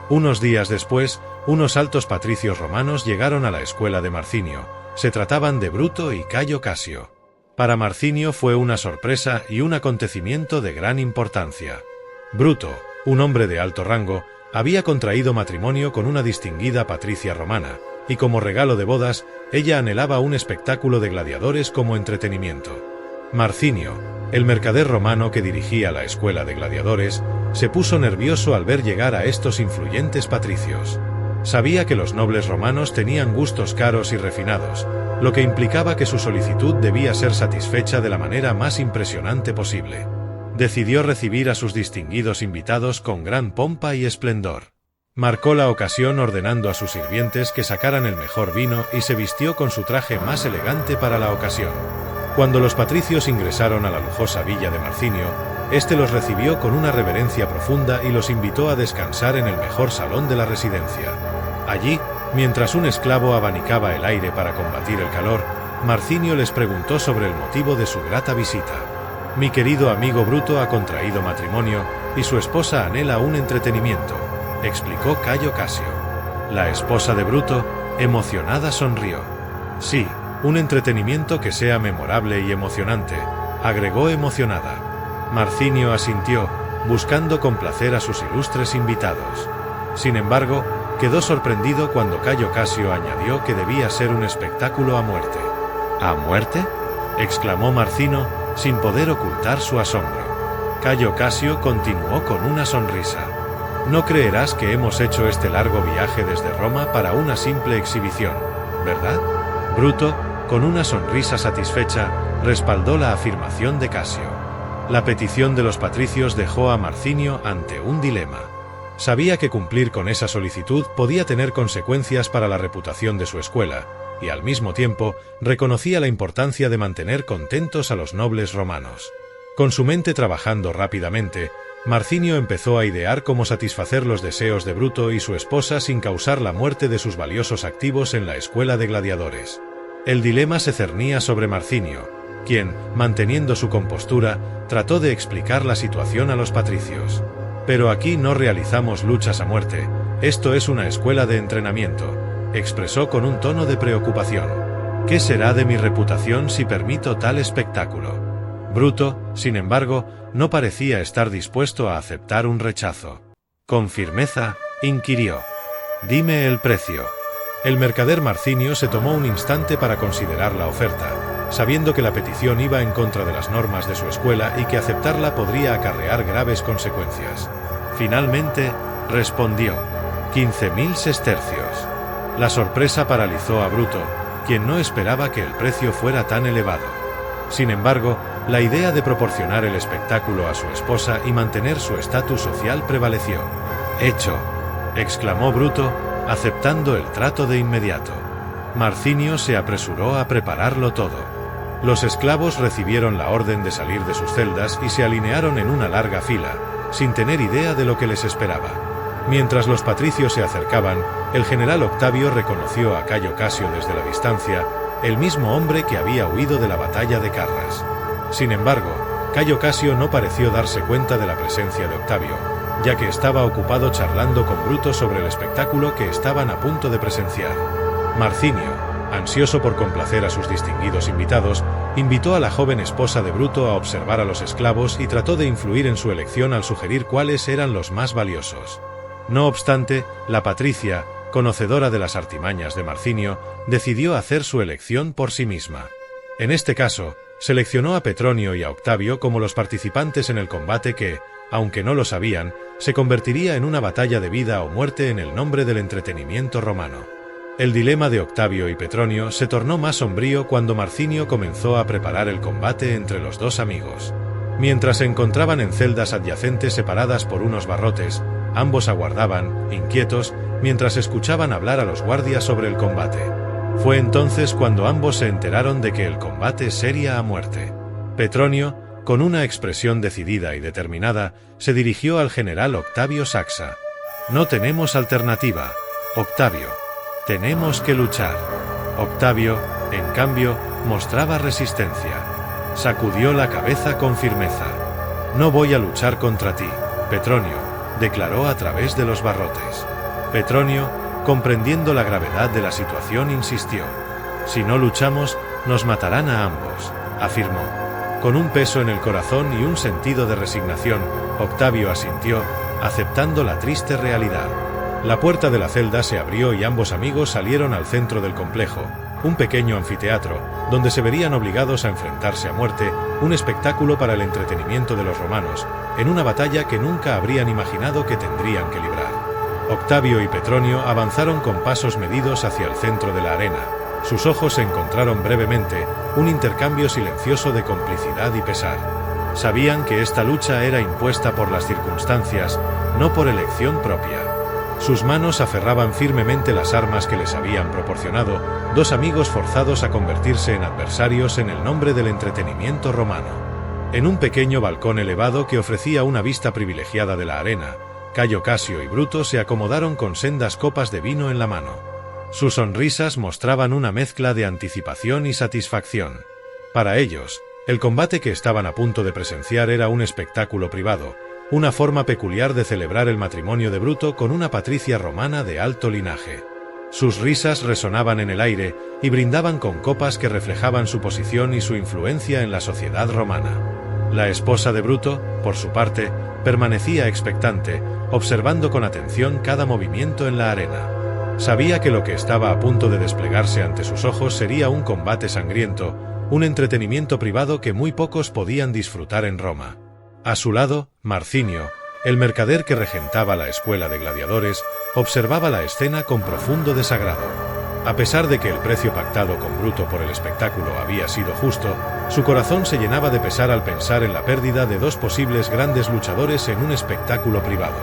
Unos días después, unos altos patricios romanos llegaron a la escuela de Marcinio. Se trataban de Bruto y Cayo Casio. Para Marcinio fue una sorpresa y un acontecimiento de gran importancia. Bruto, un hombre de alto rango, había contraído matrimonio con una distinguida patricia romana, y como regalo de bodas, ella anhelaba un espectáculo de gladiadores como entretenimiento. Marcinio, el mercader romano que dirigía la escuela de gladiadores, se puso nervioso al ver llegar a estos influyentes patricios. Sabía que los nobles romanos tenían gustos caros y refinados, lo que implicaba que su solicitud debía ser satisfecha de la manera más impresionante posible. Decidió recibir a sus distinguidos invitados con gran pompa y esplendor. Marcó la ocasión ordenando a sus sirvientes que sacaran el mejor vino y se vistió con su traje más elegante para la ocasión. Cuando los patricios ingresaron a la lujosa villa de Marcinio, este los recibió con una reverencia profunda y los invitó a descansar en el mejor salón de la residencia. Allí, mientras un esclavo abanicaba el aire para combatir el calor, Marcinio les preguntó sobre el motivo de su grata visita. Mi querido amigo Bruto ha contraído matrimonio y su esposa anhela un entretenimiento, explicó Cayo Casio. La esposa de Bruto, emocionada, sonrió. Sí, un entretenimiento que sea memorable y emocionante, agregó emocionada. Marcinio asintió, buscando complacer a sus ilustres invitados. Sin embargo, quedó sorprendido cuando Cayo Casio añadió que debía ser un espectáculo a muerte. ¿A muerte?, exclamó Marcino, sin poder ocultar su asombro. Cayo Casio continuó con una sonrisa. No creerás que hemos hecho este largo viaje desde Roma para una simple exhibición, ¿verdad? Bruto, con una sonrisa satisfecha, respaldó la afirmación de Casio. La petición de los patricios dejó a Marcinio ante un dilema. Sabía que cumplir con esa solicitud podía tener consecuencias para la reputación de su escuela, y al mismo tiempo reconocía la importancia de mantener contentos a los nobles romanos. Con su mente trabajando rápidamente, Marcinio empezó a idear cómo satisfacer los deseos de Bruto y su esposa sin causar la muerte de sus valiosos activos en la escuela de gladiadores. El dilema se cernía sobre Marcinio, quien, manteniendo su compostura, trató de explicar la situación a los patricios. Pero aquí no realizamos luchas a muerte, esto es una escuela de entrenamiento, expresó con un tono de preocupación. ¿Qué será de mi reputación si permito tal espectáculo? Bruto, sin embargo, no parecía estar dispuesto a aceptar un rechazo. Con firmeza, inquirió. Dime el precio. El mercader Marcinio se tomó un instante para considerar la oferta, sabiendo que la petición iba en contra de las normas de su escuela y que aceptarla podría acarrear graves consecuencias. Finalmente, respondió: 15.000 sestercios. La sorpresa paralizó a Bruto, quien no esperaba que el precio fuera tan elevado. Sin embargo, la idea de proporcionar el espectáculo a su esposa y mantener su estatus social prevaleció. «Hecho», exclamó Bruto, aceptando el trato de inmediato. Marcinio se apresuró a prepararlo todo. Los esclavos recibieron la orden de salir de sus celdas y se alinearon en una larga fila, sin tener idea de lo que les esperaba. Mientras los patricios se acercaban, el general Octavio reconoció a Cayo Casio desde la distancia, el mismo hombre que había huido de la batalla de Carras. Sin embargo, Cayo Casio no pareció darse cuenta de la presencia de Octavio, ya que estaba ocupado charlando con Bruto sobre el espectáculo que estaban a punto de presenciar. Marcinio, ansioso por complacer a sus distinguidos invitados, invitó a la joven esposa de Bruto a observar a los esclavos y trató de influir en su elección al sugerir cuáles eran los más valiosos. No obstante, la patricia, conocedora de las artimañas de Marcinio, decidió hacer su elección por sí misma. En este caso, seleccionó a Petronio y a Octavio como los participantes en el combate que, aunque no lo sabían, se convertiría en una batalla de vida o muerte en el nombre del entretenimiento romano. El dilema de Octavio y Petronio se tornó más sombrío cuando Marcinio comenzó a preparar el combate entre los dos amigos. Mientras se encontraban en celdas adyacentes separadas por unos barrotes, ambos aguardaban, inquietos, mientras escuchaban hablar a los guardias sobre el combate. Fue entonces cuando ambos se enteraron de que el combate sería a muerte. Petronio, con una expresión decidida y determinada, se dirigió al general Octavio Saxa. «No tenemos alternativa, Octavio. Tenemos que luchar». Octavio, en cambio, mostraba resistencia. Sacudió la cabeza con firmeza. «No voy a luchar contra ti, Petronio», declaró a través de los barrotes. Petronio, comprendiendo la gravedad de la situación, insistió. «Si no luchamos, nos matarán a ambos», afirmó. Con un peso en el corazón y un sentido de resignación, Octavio asintió, aceptando la triste realidad. La puerta de la celda se abrió y ambos amigos salieron al centro del complejo, un pequeño anfiteatro, donde se verían obligados a enfrentarse a muerte, un espectáculo para el entretenimiento de los romanos, en una batalla que nunca habrían imaginado que tendrían que librar. Octavio y Petronio avanzaron con pasos medidos hacia el centro de la arena. Sus ojos se encontraron brevemente, un intercambio silencioso de complicidad y pesar. Sabían que esta lucha era impuesta por las circunstancias, no por elección propia. Sus manos aferraban firmemente las armas que les habían proporcionado, dos amigos forzados a convertirse en adversarios en el nombre del entretenimiento romano. En un pequeño balcón elevado que ofrecía una vista privilegiada de la arena, Cayo Casio y Bruto se acomodaron con sendas copas de vino en la mano. Sus sonrisas mostraban una mezcla de anticipación y satisfacción. Para ellos, el combate que estaban a punto de presenciar era un espectáculo privado, una forma peculiar de celebrar el matrimonio de Bruto con una patricia romana de alto linaje. Sus risas resonaban en el aire y brindaban con copas que reflejaban su posición y su influencia en la sociedad romana. La esposa de Bruto, por su parte, permanecía expectante, observando con atención cada movimiento en la arena. Sabía que lo que estaba a punto de desplegarse ante sus ojos sería un combate sangriento, un entretenimiento privado que muy pocos podían disfrutar en Roma. A su lado, Marcinio, el mercader que regentaba la escuela de gladiadores, observaba la escena con profundo desagrado. A pesar de que el precio pactado con Bruto por el espectáculo había sido justo, su corazón se llenaba de pesar al pensar en la pérdida de dos posibles grandes luchadores en un espectáculo privado.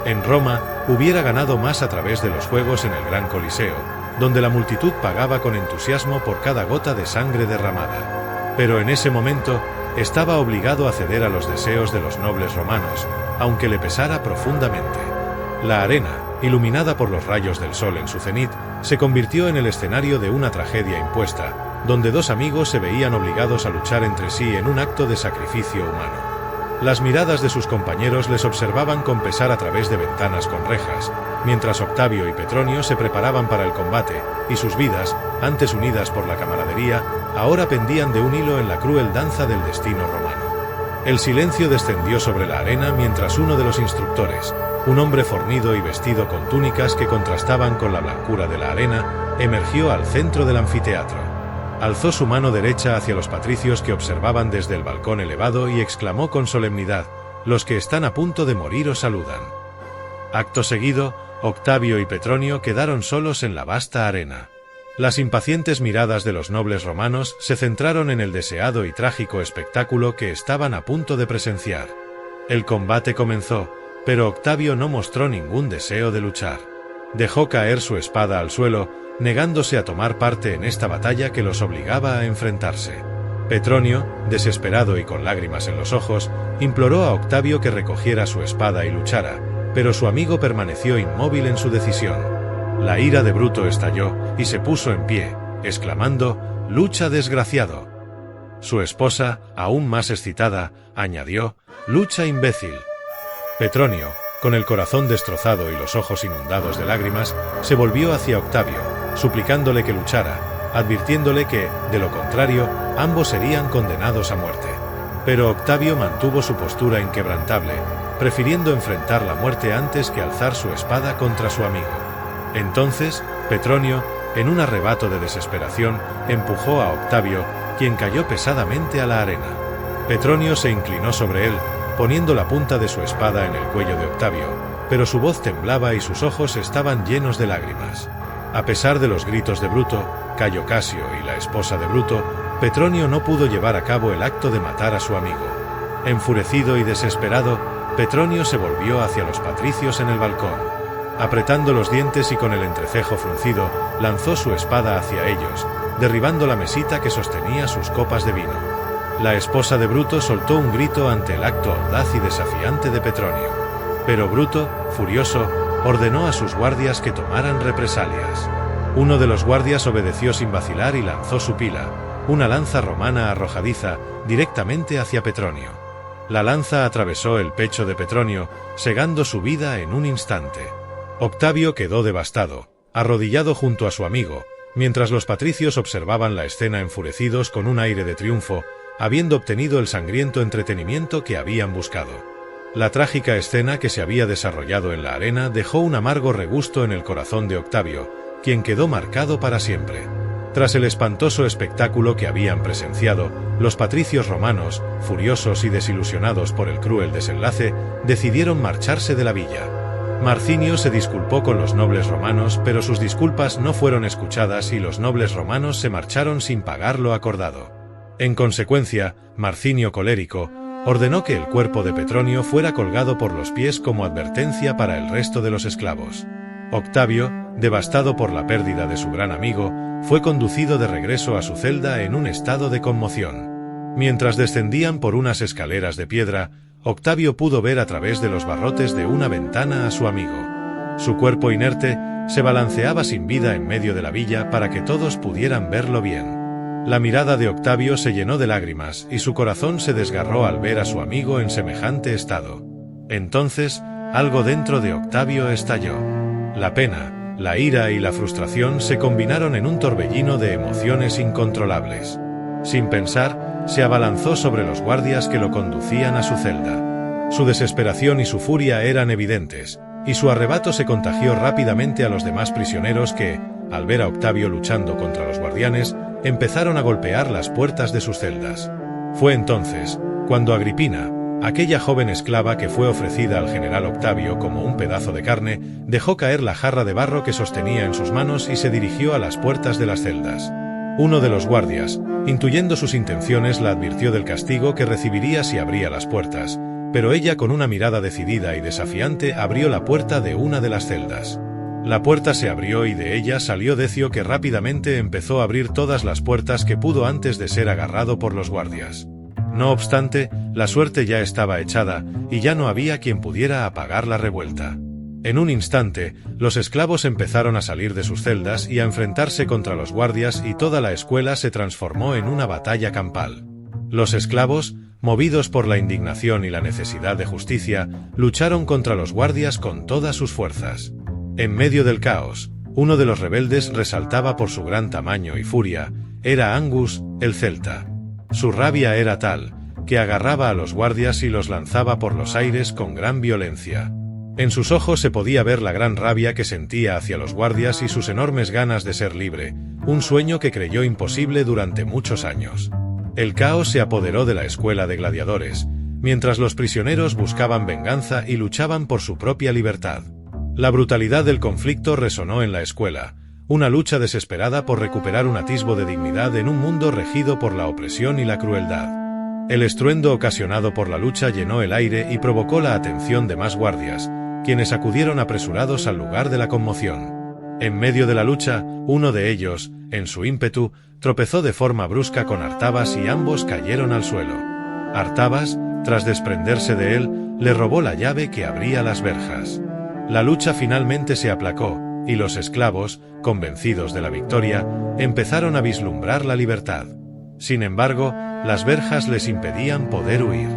En Roma, hubiera ganado más a través de los juegos en el Gran Coliseo, donde la multitud pagaba con entusiasmo por cada gota de sangre derramada. Pero en ese momento, estaba obligado a ceder a los deseos de los nobles romanos, aunque le pesara profundamente. La arena, iluminada por los rayos del sol en su cenit, se convirtió en el escenario de una tragedia impuesta, donde dos amigos se veían obligados a luchar entre sí en un acto de sacrificio humano. Las miradas de sus compañeros les observaban con pesar a través de ventanas con rejas, mientras Octavio y Petronio se preparaban para el combate, y sus vidas, antes unidas por la camaradería, ahora pendían de un hilo en la cruel danza del destino romano. El silencio descendió sobre la arena mientras uno de los instructores, un hombre fornido y vestido con túnicas que contrastaban con la blancura de la arena, emergió al centro del anfiteatro. Alzó su mano derecha hacia los patricios que observaban desde el balcón elevado y exclamó con solemnidad: «Los que están a punto de morir os saludan». Acto seguido, Octavio y Petronio quedaron solos en la vasta arena. Las impacientes miradas de los nobles romanos se centraron en el deseado y trágico espectáculo que estaban a punto de presenciar. El combate comenzó, pero Octavio no mostró ningún deseo de luchar. Dejó caer su espada al suelo, negándose a tomar parte en esta batalla que los obligaba a enfrentarse. Petronio, desesperado y con lágrimas en los ojos, imploró a Octavio que recogiera su espada y luchara, pero su amigo permaneció inmóvil en su decisión. La ira de Bruto estalló y se puso en pie, exclamando: «¡Lucha, desgraciado!». Su esposa, aún más excitada, añadió: «¡Lucha, imbécil!». Petronio, con el corazón destrozado y los ojos inundados de lágrimas, se volvió hacia Octavio, suplicándole que luchara, advirtiéndole que, de lo contrario, ambos serían condenados a muerte. Pero Octavio mantuvo su postura inquebrantable, prefiriendo enfrentar la muerte antes que alzar su espada contra su amigo. Entonces, Petronio, en un arrebato de desesperación, empujó a Octavio, quien cayó pesadamente a la arena. Petronio se inclinó sobre él, poniendo la punta de su espada en el cuello de Octavio, pero su voz temblaba y sus ojos estaban llenos de lágrimas. A pesar de los gritos de Bruto, Cayo Casio y la esposa de Bruto, Petronio no pudo llevar a cabo el acto de matar a su amigo. Enfurecido y desesperado, Petronio se volvió hacia los patricios en el balcón. Apretando los dientes y con el entrecejo fruncido, lanzó su espada hacia ellos, derribando la mesita que sostenía sus copas de vino. La esposa de Bruto soltó un grito ante el acto audaz y desafiante de Petronio. Pero Bruto, furioso, ordenó a sus guardias que tomaran represalias. Uno de los guardias obedeció sin vacilar y lanzó su pila, una lanza romana arrojadiza, directamente hacia Petronio. La lanza atravesó el pecho de Petronio, segando su vida en un instante. Octavio quedó devastado, arrodillado junto a su amigo, mientras los patricios observaban la escena enfurecidos con un aire de triunfo, habiendo obtenido el sangriento entretenimiento que habían buscado. La trágica escena que se había desarrollado en la arena dejó un amargo regusto en el corazón de Octavio, quien quedó marcado para siempre. Tras el espantoso espectáculo que habían presenciado, los patricios romanos, furiosos y desilusionados por el cruel desenlace, decidieron marcharse de la villa. Marcinio se disculpó con los nobles romanos, pero sus disculpas no fueron escuchadas y los nobles romanos se marcharon sin pagar lo acordado. En consecuencia, Marcinio, colérico, ordenó que el cuerpo de Petronio fuera colgado por los pies como advertencia para el resto de los esclavos. Octavio, devastado por la pérdida de su gran amigo, fue conducido de regreso a su celda en un estado de conmoción. Mientras descendían por unas escaleras de piedra, Octavio pudo ver a través de los barrotes de una ventana a su amigo. Su cuerpo inerte se balanceaba sin vida en medio de la villa para que todos pudieran verlo bien. La mirada de Octavio se llenó de lágrimas y su corazón se desgarró al ver a su amigo en semejante estado. Entonces, algo dentro de Octavio estalló. La pena, la ira y la frustración se combinaron en un torbellino de emociones incontrolables. Sin pensar, se abalanzó sobre los guardias que lo conducían a su celda. Su desesperación y su furia eran evidentes, y su arrebato se contagió rápidamente a los demás prisioneros que, al ver a Octavio luchando contra los guardianes, empezaron a golpear las puertas de sus celdas. Fue entonces, cuando Agripina, aquella joven esclava que fue ofrecida al general Octavio como un pedazo de carne, dejó caer la jarra de barro que sostenía en sus manos y se dirigió a las puertas de las celdas. Uno de los guardias, intuyendo sus intenciones, la advirtió del castigo que recibiría si abría las puertas, pero ella, con una mirada decidida y desafiante, abrió la puerta de una de las celdas. La puerta se abrió y de ella salió Decio, que rápidamente empezó a abrir todas las puertas que pudo antes de ser agarrado por los guardias. No obstante, la suerte ya estaba echada, y ya no había quien pudiera apagar la revuelta. En un instante, los esclavos empezaron a salir de sus celdas y a enfrentarse contra los guardias, y toda la escuela se transformó en una batalla campal. Los esclavos, movidos por la indignación y la necesidad de justicia, lucharon contra los guardias con todas sus fuerzas. En medio del caos, uno de los rebeldes resaltaba por su gran tamaño y furia. Era Angus, el celta. Su rabia era tal, que agarraba a los guardias y los lanzaba por los aires con gran violencia. En sus ojos se podía ver la gran rabia que sentía hacia los guardias y sus enormes ganas de ser libre, un sueño que creyó imposible durante muchos años. El caos se apoderó de la escuela de gladiadores, mientras los prisioneros buscaban venganza y luchaban por su propia libertad. La brutalidad del conflicto resonó en la escuela, una lucha desesperada por recuperar un atisbo de dignidad en un mundo regido por la opresión y la crueldad. El estruendo ocasionado por la lucha llenó el aire y provocó la atención de más guardias, quienes acudieron apresurados al lugar de la conmoción. En medio de la lucha, uno de ellos, en su ímpetu, tropezó de forma brusca con Artabas y ambos cayeron al suelo. Artabas, tras desprenderse de él, le robó la llave que abría las verjas. La lucha finalmente se aplacó, y los esclavos, convencidos de la victoria, empezaron a vislumbrar la libertad. Sin embargo, las verjas les impedían poder huir.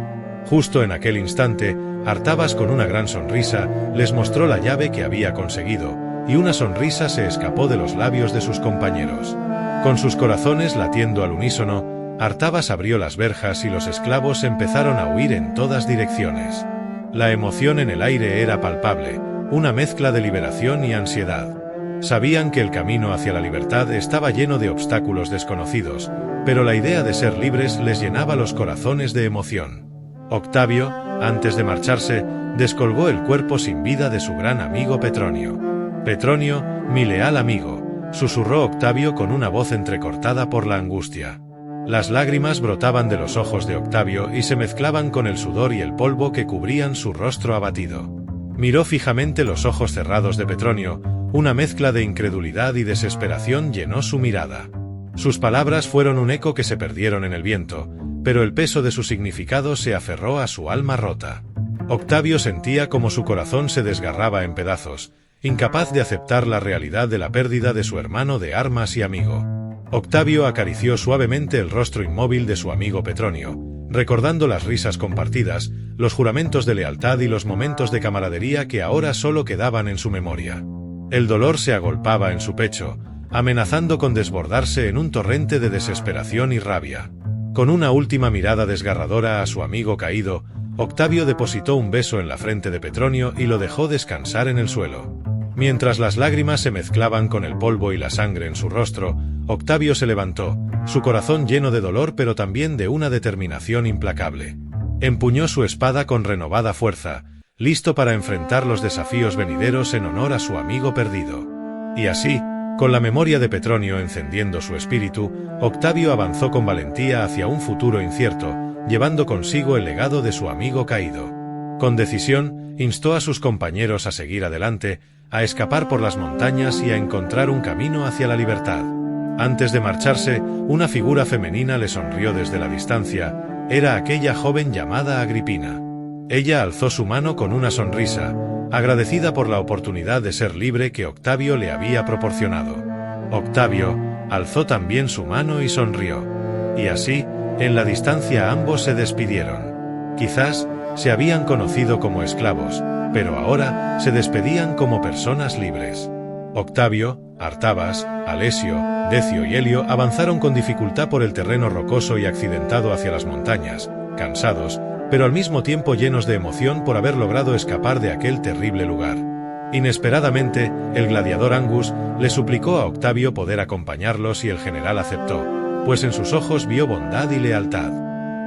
Justo en aquel instante, Artabas con una gran sonrisa les mostró la llave que había conseguido, y una sonrisa se escapó de los labios de sus compañeros. Con sus corazones latiendo al unísono, Artabas abrió las verjas y los esclavos empezaron a huir en todas direcciones. La emoción en el aire era palpable, una mezcla de liberación y ansiedad. Sabían que el camino hacia la libertad estaba lleno de obstáculos desconocidos, pero la idea de ser libres les llenaba los corazones de emoción. Octavio, antes de marcharse, descolgó el cuerpo sin vida de su gran amigo Petronio. «Petronio, mi leal amigo», susurró Octavio con una voz entrecortada por la angustia. Las lágrimas brotaban de los ojos de Octavio y se mezclaban con el sudor y el polvo que cubrían su rostro abatido. Miró fijamente los ojos cerrados de Petronio, una mezcla de incredulidad y desesperación llenó su mirada. Sus palabras fueron un eco que se perdieron en el viento, pero el peso de su significado se aferró a su alma rota. Octavio sentía como su corazón se desgarraba en pedazos, incapaz de aceptar la realidad de la pérdida de su hermano de armas y amigo. Octavio acarició suavemente el rostro inmóvil de su amigo Petronio, recordando las risas compartidas, los juramentos de lealtad y los momentos de camaradería que ahora solo quedaban en su memoria. El dolor se agolpaba en su pecho, amenazando con desbordarse en un torrente de desesperación y rabia. Con una última mirada desgarradora a su amigo caído, Octavio depositó un beso en la frente de Petronio y lo dejó descansar en el suelo. Mientras las lágrimas se mezclaban con el polvo y la sangre en su rostro, Octavio se levantó, su corazón lleno de dolor pero también de una determinación implacable. Empuñó su espada con renovada fuerza, listo para enfrentar los desafíos venideros en honor a su amigo perdido. Y así, con la memoria de Petronio encendiendo su espíritu, Octavio avanzó con valentía hacia un futuro incierto, llevando consigo el legado de su amigo caído. Con decisión, instó a sus compañeros a seguir adelante, a escapar por las montañas y a encontrar un camino hacia la libertad. Antes de marcharse, una figura femenina le sonrió desde la distancia, era aquella joven llamada Agripina. Ella alzó su mano con una sonrisa, agradecida por la oportunidad de ser libre que Octavio le había proporcionado. Octavio alzó también su mano y sonrió. Y así, en la distancia ambos se despidieron. Quizás se habían conocido como esclavos, pero ahora se despedían como personas libres. Octavio, Artabas, Alesio, Decio y Helio avanzaron con dificultad por el terreno rocoso y accidentado hacia las montañas, cansados, pero al mismo tiempo llenos de emoción por haber logrado escapar de aquel terrible lugar. Inesperadamente, el gladiador Angus le suplicó a Octavio poder acompañarlos y el general aceptó, pues en sus ojos vio bondad y lealtad.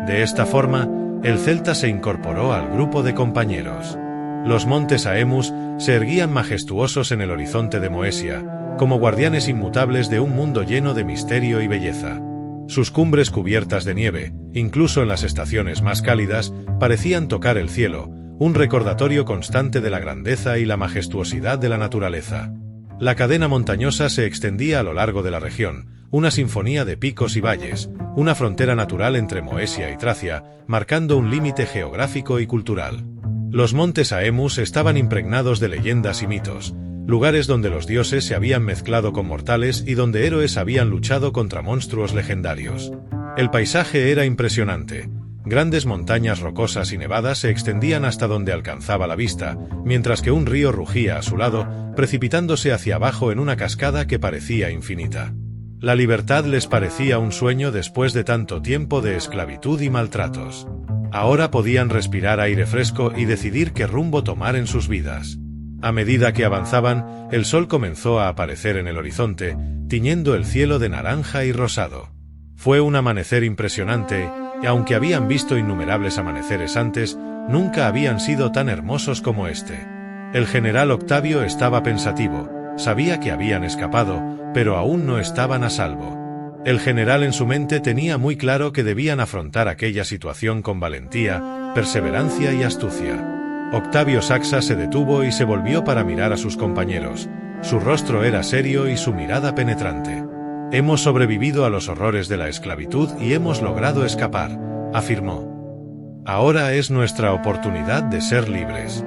De esta forma, el celta se incorporó al grupo de compañeros. Los montes Aemus se erguían majestuosos en el horizonte de Moesia, como guardianes inmutables de un mundo lleno de misterio y belleza. Sus cumbres cubiertas de nieve, incluso en las estaciones más cálidas, parecían tocar el cielo, un recordatorio constante de la grandeza y la majestuosidad de la naturaleza. La cadena montañosa se extendía a lo largo de la región, una sinfonía de picos y valles, una frontera natural entre Moesia y Tracia, marcando un límite geográfico y cultural. Los montes Aemus estaban impregnados de leyendas y mitos, lugares donde los dioses se habían mezclado con mortales y donde héroes habían luchado contra monstruos legendarios. El paisaje era impresionante. Grandes montañas rocosas y nevadas se extendían hasta donde alcanzaba la vista, mientras que un río rugía a su lado, precipitándose hacia abajo en una cascada que parecía infinita. La libertad les parecía un sueño después de tanto tiempo de esclavitud y maltratos. Ahora podían respirar aire fresco y decidir qué rumbo tomar en sus vidas. A medida que avanzaban, el sol comenzó a aparecer en el horizonte, tiñendo el cielo de naranja y rosado. Fue un amanecer impresionante, y aunque habían visto innumerables amaneceres antes, nunca habían sido tan hermosos como este. El general Octavio estaba pensativo, sabía que habían escapado, pero aún no estaban a salvo. El general en su mente tenía muy claro que debían afrontar aquella situación con valentía, perseverancia y astucia. Octavio Saxa se detuvo y se volvió para mirar a sus compañeros. Su rostro era serio y su mirada penetrante. «Hemos sobrevivido a los horrores de la esclavitud y hemos logrado escapar», afirmó. «Ahora es nuestra oportunidad de ser libres».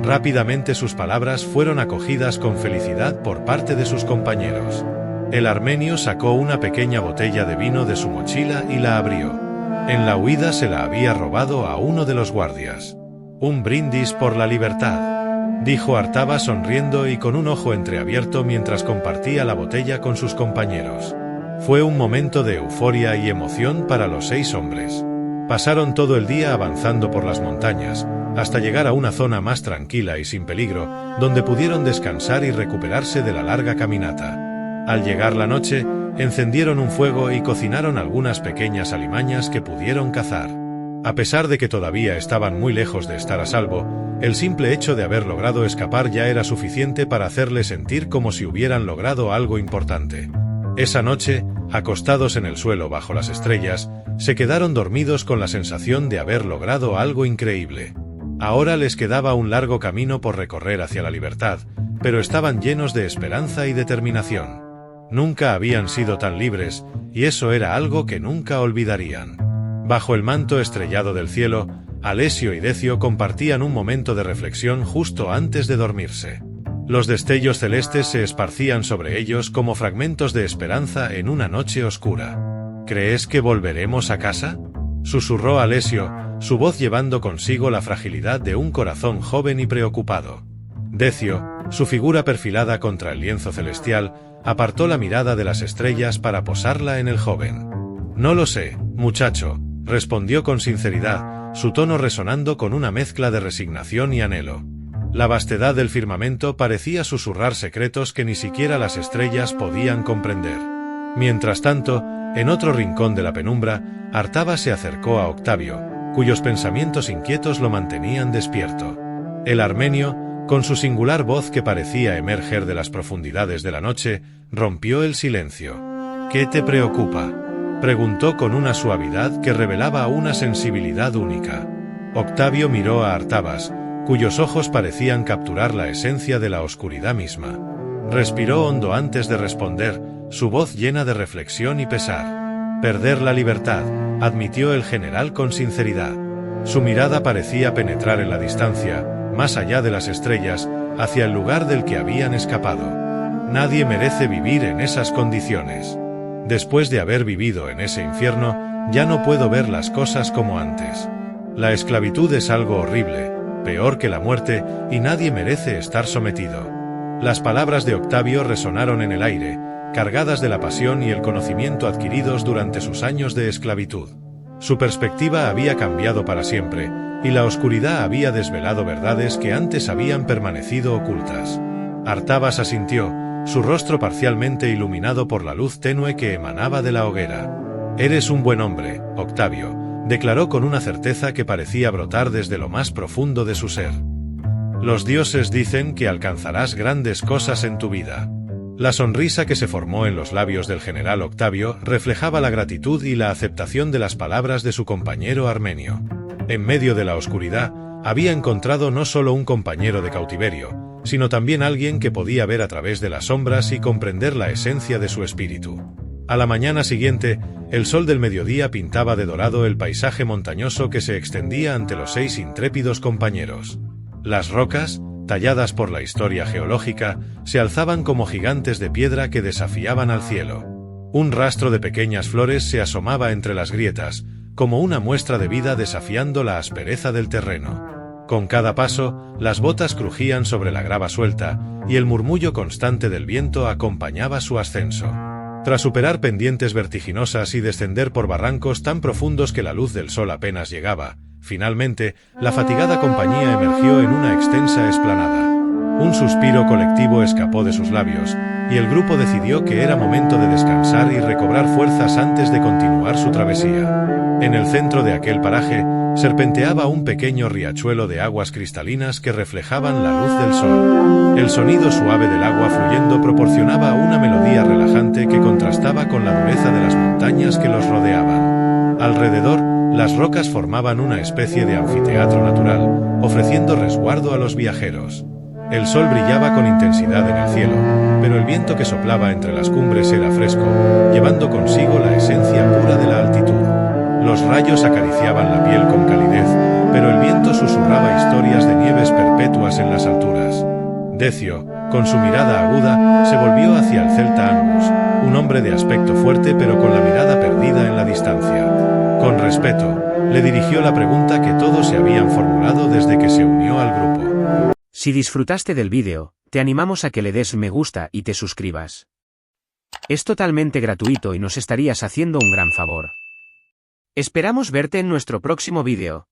Rápidamente sus palabras fueron acogidas con felicidad por parte de sus compañeros. El armenio sacó una pequeña botella de vino de su mochila y la abrió. En la huida se la había robado a uno de los guardias. «Un brindis por la libertad», dijo Artaba sonriendo y con un ojo entreabierto mientras compartía la botella con sus compañeros. Fue un momento de euforia y emoción para los 6 hombres. Pasaron todo el día avanzando por las montañas, hasta llegar a una zona más tranquila y sin peligro, donde pudieron descansar y recuperarse de la larga caminata. Al llegar la noche, encendieron un fuego y cocinaron algunas pequeñas alimañas que pudieron cazar. A pesar de que todavía estaban muy lejos de estar a salvo, el simple hecho de haber logrado escapar ya era suficiente para hacerles sentir como si hubieran logrado algo importante. Esa noche, acostados en el suelo bajo las estrellas, se quedaron dormidos con la sensación de haber logrado algo increíble. Ahora les quedaba un largo camino por recorrer hacia la libertad, pero estaban llenos de esperanza y determinación. Nunca habían sido tan libres, y eso era algo que nunca olvidarían. Bajo el manto estrellado del cielo, Alessio y Decio compartían un momento de reflexión justo antes de dormirse. Los destellos celestes se esparcían sobre ellos como fragmentos de esperanza en una noche oscura. «¿Crees que volveremos a casa?», susurró Alessio, su voz llevando consigo la fragilidad de un corazón joven y preocupado. Decio, su figura perfilada contra el lienzo celestial, apartó la mirada de las estrellas para posarla en el joven. «No lo sé, muchacho», respondió con sinceridad, su tono resonando con una mezcla de resignación y anhelo. La vastedad del firmamento parecía susurrar secretos que ni siquiera las estrellas podían comprender. Mientras tanto, en otro rincón de la penumbra, Artaba se acercó a Octavio, cuyos pensamientos inquietos lo mantenían despierto. El armenio, con su singular voz que parecía emerger de las profundidades de la noche, rompió el silencio. «¿Qué te preocupa?», preguntó con una suavidad que revelaba una sensibilidad única. Octavio miró a Artabas, cuyos ojos parecían capturar la esencia de la oscuridad misma. Respiró hondo antes de responder, su voz llena de reflexión y pesar. «Perder la libertad», admitió el general con sinceridad. Su mirada parecía penetrar en la distancia, más allá de las estrellas, hacia el lugar del que habían escapado. «Nadie merece vivir en esas condiciones. Después de haber vivido en ese infierno, ya no puedo ver las cosas como antes. La esclavitud es algo horrible, peor que la muerte, y nadie merece estar sometido». Las palabras de Octavio resonaron en el aire, cargadas de la pasión y el conocimiento adquiridos durante sus años de esclavitud. Su perspectiva había cambiado para siempre, y la oscuridad había desvelado verdades que antes habían permanecido ocultas. Artabas asintió, su rostro parcialmente iluminado por la luz tenue que emanaba de la hoguera. «Eres un buen hombre, Octavio», declaró con una certeza que parecía brotar desde lo más profundo de su ser. «Los dioses dicen que alcanzarás grandes cosas en tu vida». La sonrisa que se formó en los labios del general Octavio reflejaba la gratitud y la aceptación de las palabras de su compañero armenio. En medio de la oscuridad, había encontrado no solo un compañero de cautiverio, sino también alguien que podía ver a través de las sombras y comprender la esencia de su espíritu. A la mañana siguiente, el sol del mediodía pintaba de dorado el paisaje montañoso que se extendía ante los 6 intrépidos compañeros. Las rocas, talladas por la historia geológica, se alzaban como gigantes de piedra que desafiaban al cielo. Un rastro de pequeñas flores se asomaba entre las grietas, como una muestra de vida desafiando la aspereza del terreno. Con cada paso, las botas crujían sobre la grava suelta, y el murmullo constante del viento acompañaba su ascenso. Tras superar pendientes vertiginosas y descender por barrancos tan profundos que la luz del sol apenas llegaba, finalmente, la fatigada compañía emergió en una extensa explanada. Un suspiro colectivo escapó de sus labios, y el grupo decidió que era momento de descansar y recobrar fuerzas antes de continuar su travesía. En el centro de aquel paraje, serpenteaba un pequeño riachuelo de aguas cristalinas que reflejaban la luz del sol. El sonido suave del agua fluyendo proporcionaba una melodía relajante que contrastaba con la dureza de las montañas que los rodeaban. Alrededor, las rocas formaban una especie de anfiteatro natural, ofreciendo resguardo a los viajeros. El sol brillaba con intensidad en el cielo, pero el viento que soplaba entre las cumbres era fresco, llevando consigo la esencia pura de la altitud. Los rayos acariciaban la piel con calidez, pero el viento susurraba historias de nieves perpetuas en las alturas. Decio, con su mirada aguda, se volvió hacia el celta Angus, un hombre de aspecto fuerte pero con la mirada perdida en la distancia. Con respeto, le dirigió la pregunta que todos se habían formulado desde que se unió al grupo. Si disfrutaste del vídeo, te animamos a que le des me gusta y te suscribas. Es totalmente gratuito y nos estarías haciendo un gran favor. Esperamos verte en nuestro próximo vídeo.